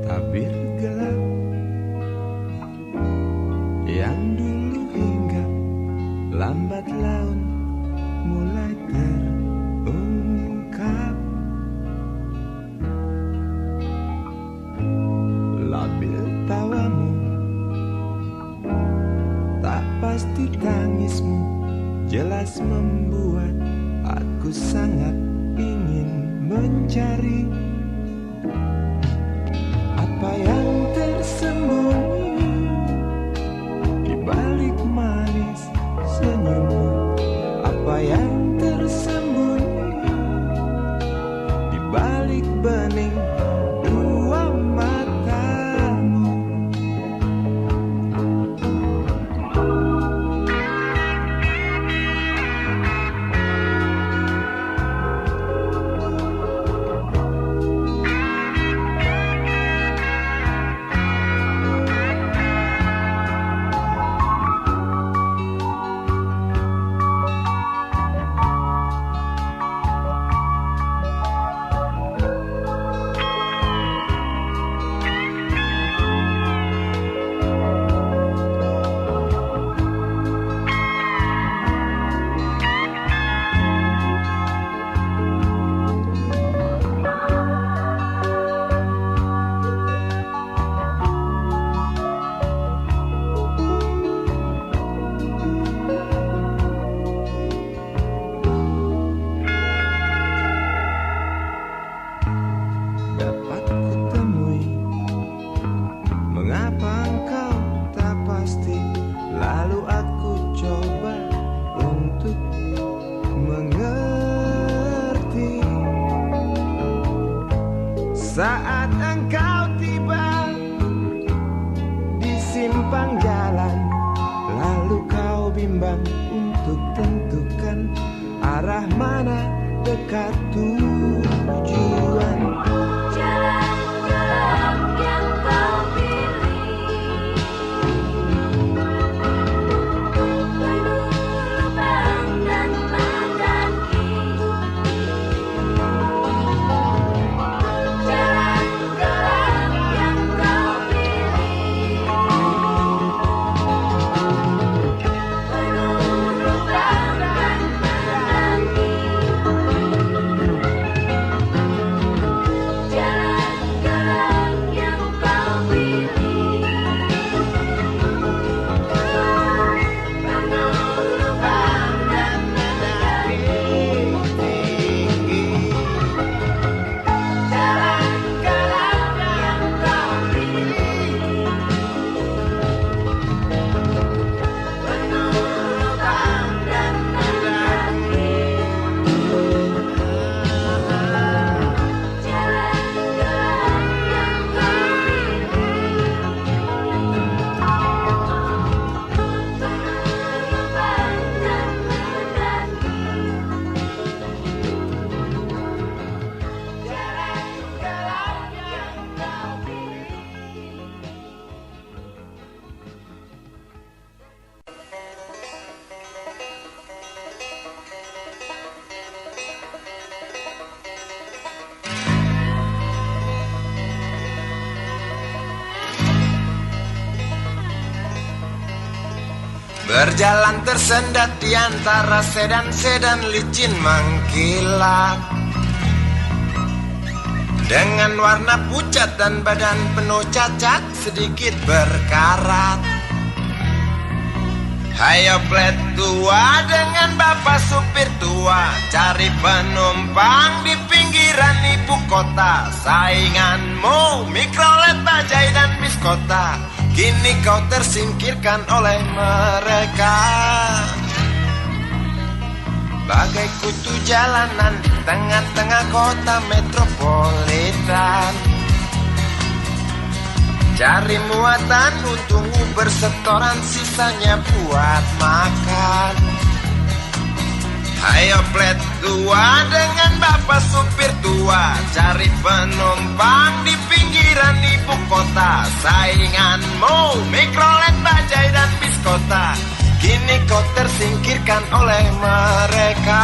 Tabir gelap yang dulu hingga lambat laun mulai terungkap. Labil tawamu, tak pasti tangismu, jelas membuat aku sangat ingin mencari apa yang tersembunyi di balik manis senyummu. Apa yang tersembunyi di balik bening dua matamu. Dapat kutemui mengapa engkau tak pasti, lalu aku coba untuk mengerti. Saat engkau tiba di simpang jalan, lalu kau bimbang untuk tentukan arah mana dekat tujuan. Jalan gelap yang kau pilih, penuh lubang dan mendaki. Jalan gelap yang kau pilih, penuh lubang dan mendaki. Berjalan tersendat di antara sedan-sedan licin mengkilap, dengan warna pucat dan badan penuh cacat sedikit berkarat. Hayo plet tua dengan bapak supir tua, cari penumpang di pinggiran ibu kota. Sainganmu Mikrolet, Bajai dan Biskota, kini kau tersingkirkan oleh mereka. Bagai kutu jalanan di tengah-tengah kota metropolitan, cari muatan untungmu bersetoran, sisanya buat makan. Hayo plet tua dengan bapak supir tua, cari penumpang di pinggiran ibu kota. Sainganmu Mikrolet, Bajai dan Biskota, kini kau tersingkirkan oleh mereka.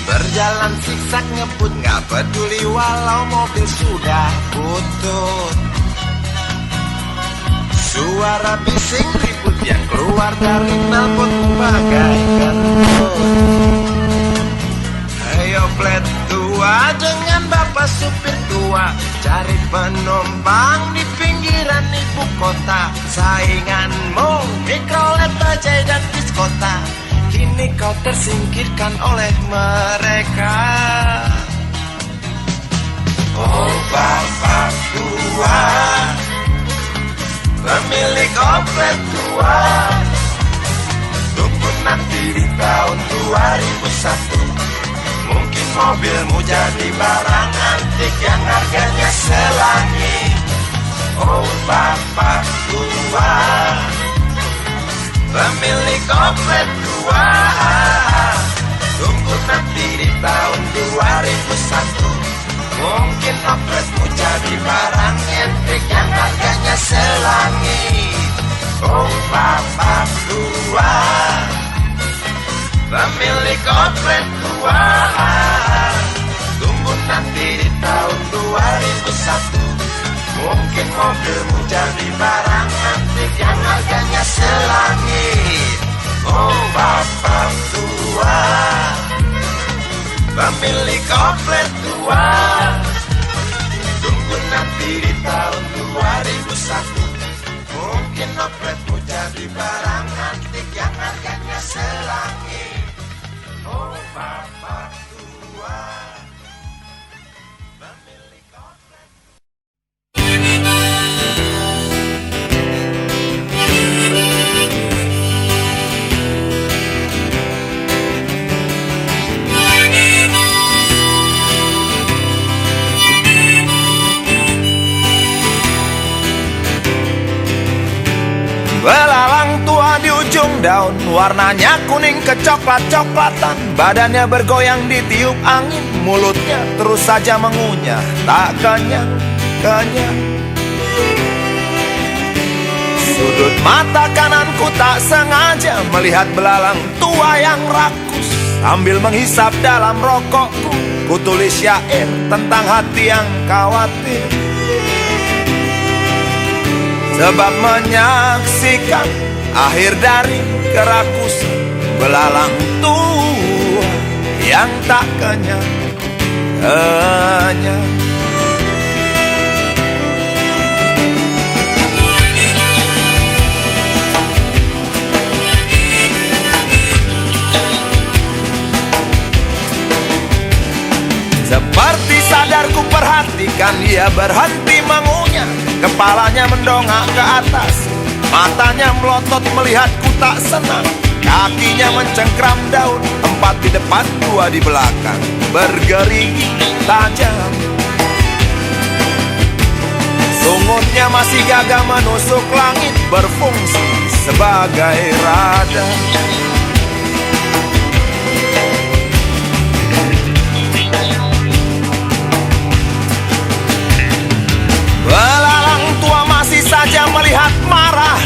Berjalan siksak ngebut, gak peduli walau mobil sudah butut. Suara bising ribut yang keluar dari knalpot bagai kentut. Ayo plet tua dengan bapak supir tua, cari penumpang di pinggiran ibu kota. Sainganmu Mikrolet, Bajai dan Biskota, kini kau tersingkirkan oleh mereka. Oh bapak tua, pemilik oplet tua, tunggu nanti di tahun 2001, mungkin mobilmu jadi barang antik yang harganya selangit. Oh bapak tua, pemilik oplet tua, tunggu nanti di tahun 2001, mungkin opletmu jadi barang antik yang harganya selangit. Oh bapak tua, pemilik oplet tua, tunggu nanti di tahun 2001, mungkin mobilmu jadi barang antik yang harganya selangit. Oh bapak tua, pemilik oplet tua, tunggu nanti di tahun 2001, mungkin opletmu jadi barang antik yang harganya selangit. Oh bapak tua, pemilik oplet. Belalang tua di ujung daun, warnanya kuning kecoklat-coklatan, badannya bergoyang ditiup angin, mulutnya terus saja mengunyah, tak kenyang-kenyang. Sudut mata kananku tak sengaja melihat belalang tua yang rakus, sambil menghisap dalam rokokku, ku tulis syair tentang hati yang khawatir. Sebab menyaksikan akhir dari kerakusan belalang tua yang tak kenyang-kenyang. Seperti sadar ku perhatikan dia berhenti mengunyah, kepalanya mendongak ke atas, matanya melotot melihatku tak senang. Kakinya mencengkram daun, 4 di depan 2 di belakang, bergerigi tajam. Sungutnya masih gagah menusuk langit, berfungsi sebagai radar.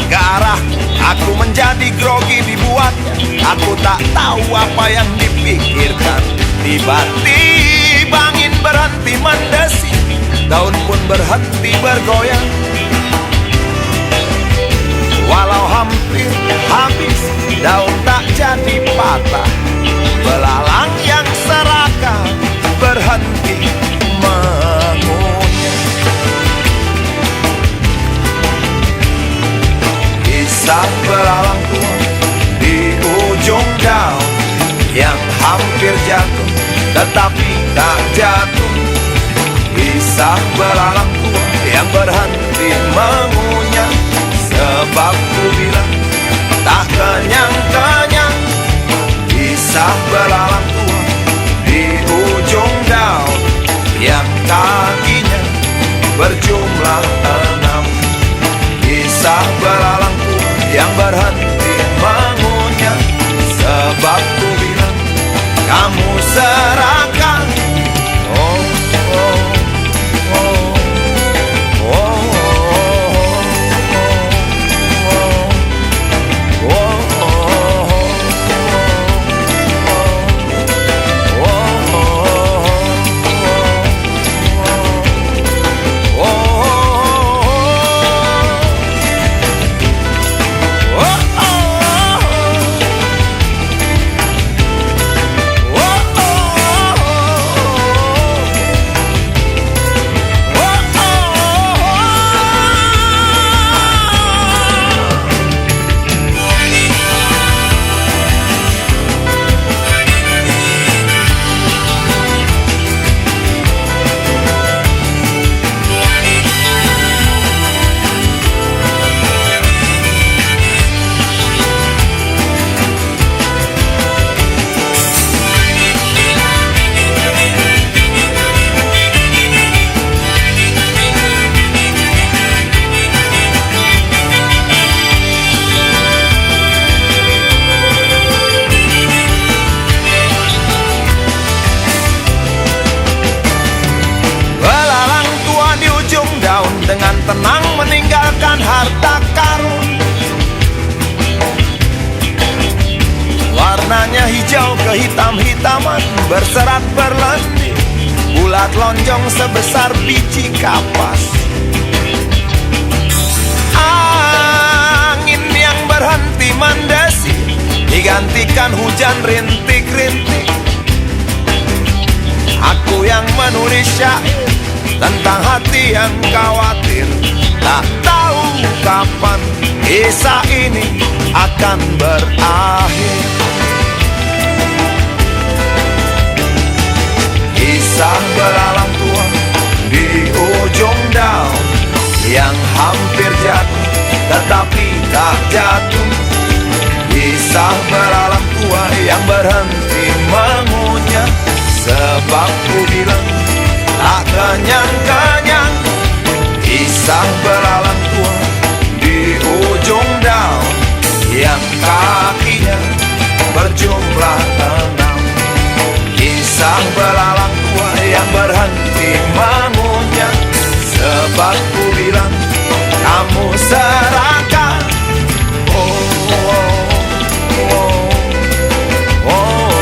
ke arah. Aku menjadi grogi dibuatnya. Aku tak tahu apa yang dipikirkan. Tiba-tiba angin berhenti mendesi, daun pun berhenti bergoyang. Walau hampir habis, daun tak jadi patah. Belalang yang serakah berhenti mengunyah. Kisah belalang tua di ujung daun yang hampir jatuh tetapi tak jatuh. Kisah belalang tua yang berhenti mengunyah. Sebab ku bilang tak kenyang-kenyang. Kisah belalang tua di ujung daun yang kakinya berjumlah 6. Kisah belalang tua yang berhenti mengunyah. Sebab ku bilang kamu serakah. Oh, oh, oh, oh. Dengan tenang meninggalkan harta karun. Warnanya hijau kehitam-hitaman, berserat berlendir, bulat lonjong sebesar biji kapas. Angin yang berhenti mendesi digantikan hujan rintik-rintik. Aku yang menulis syair tentang hati yang khawatir, tak tahu kapan kisah ini akan berakhir. Kisah belalang tua di ujung daun yang hampir jatuh tetapi tak jatuh. Kisah belalang tua yang berhenti mengunyah. Sebab ku bilang tak kenyang-kenyang. Kisah belalang tua di ujung daun yang kakinya berjumlah 6. Kisah belalang tua yang berhenti mengunyah. Sebab ku bilang kamu serakah. Oh, oh, oh. Oh,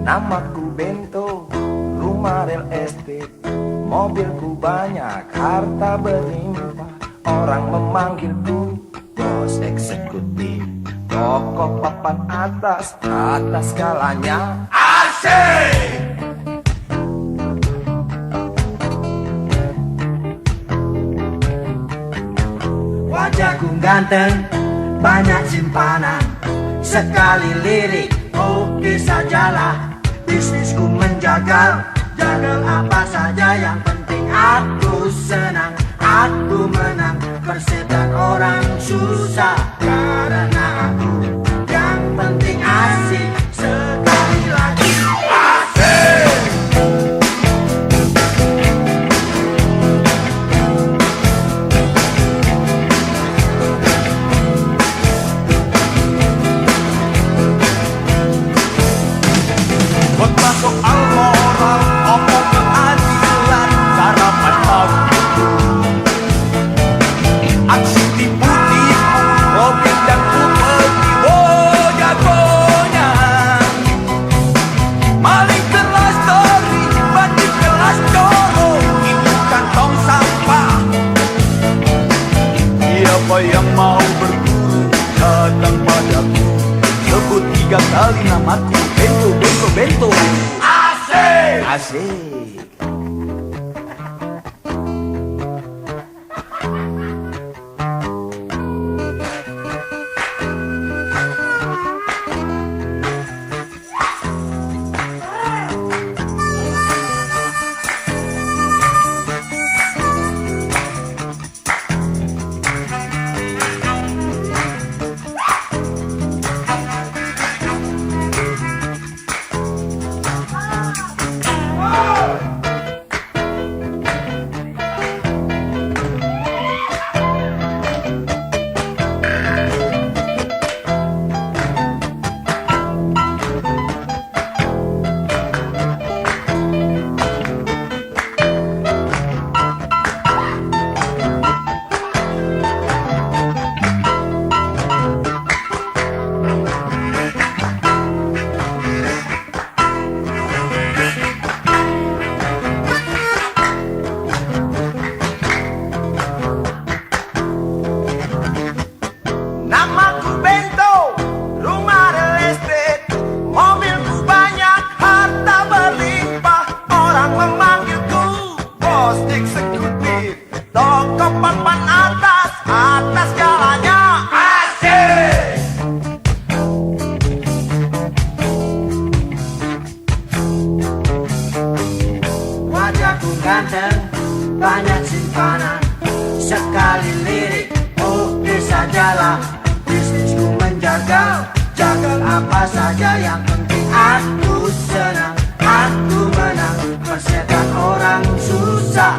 Namaku Bento, rumah real estate, mobilku banyak, harta berlimpah. Orang memanggilku bos eksekutif, toko papan atas skalanya. Asik. Wajahku ganteng, banyak simpanan, sekali lirik, oke sajalah. Bisnisku menjagal, jagal apa saja, yang penting aku senang, aku menang. Persetan orang susah, karena aku yang penting asik. Sekali lagi asik. Khotbah soal moral, omong keadilan, sarapan pagi, aksi tipu-tipu, robek dan kupeti, oh jagonya. Maling kelas tori, bandit kelas coro, itu kantong sampah. Siapa yang mau berguru, datang padaku, sebut 3 kali namaku, Bento, Bento, Bento. Asik. Asik. Namaku Bento, rumah real estate, mobilku banyak, harta berlimpah. Orang memanggilku bos eksekutif, toko papan atas jalannya. Asik. Wajahku ganteng, banyak simpanan, sekali lirik, oke sajalah. Bisnisku menjagal, jagal apa saja, yang penting aku senang, aku menang. Persetan orang susah,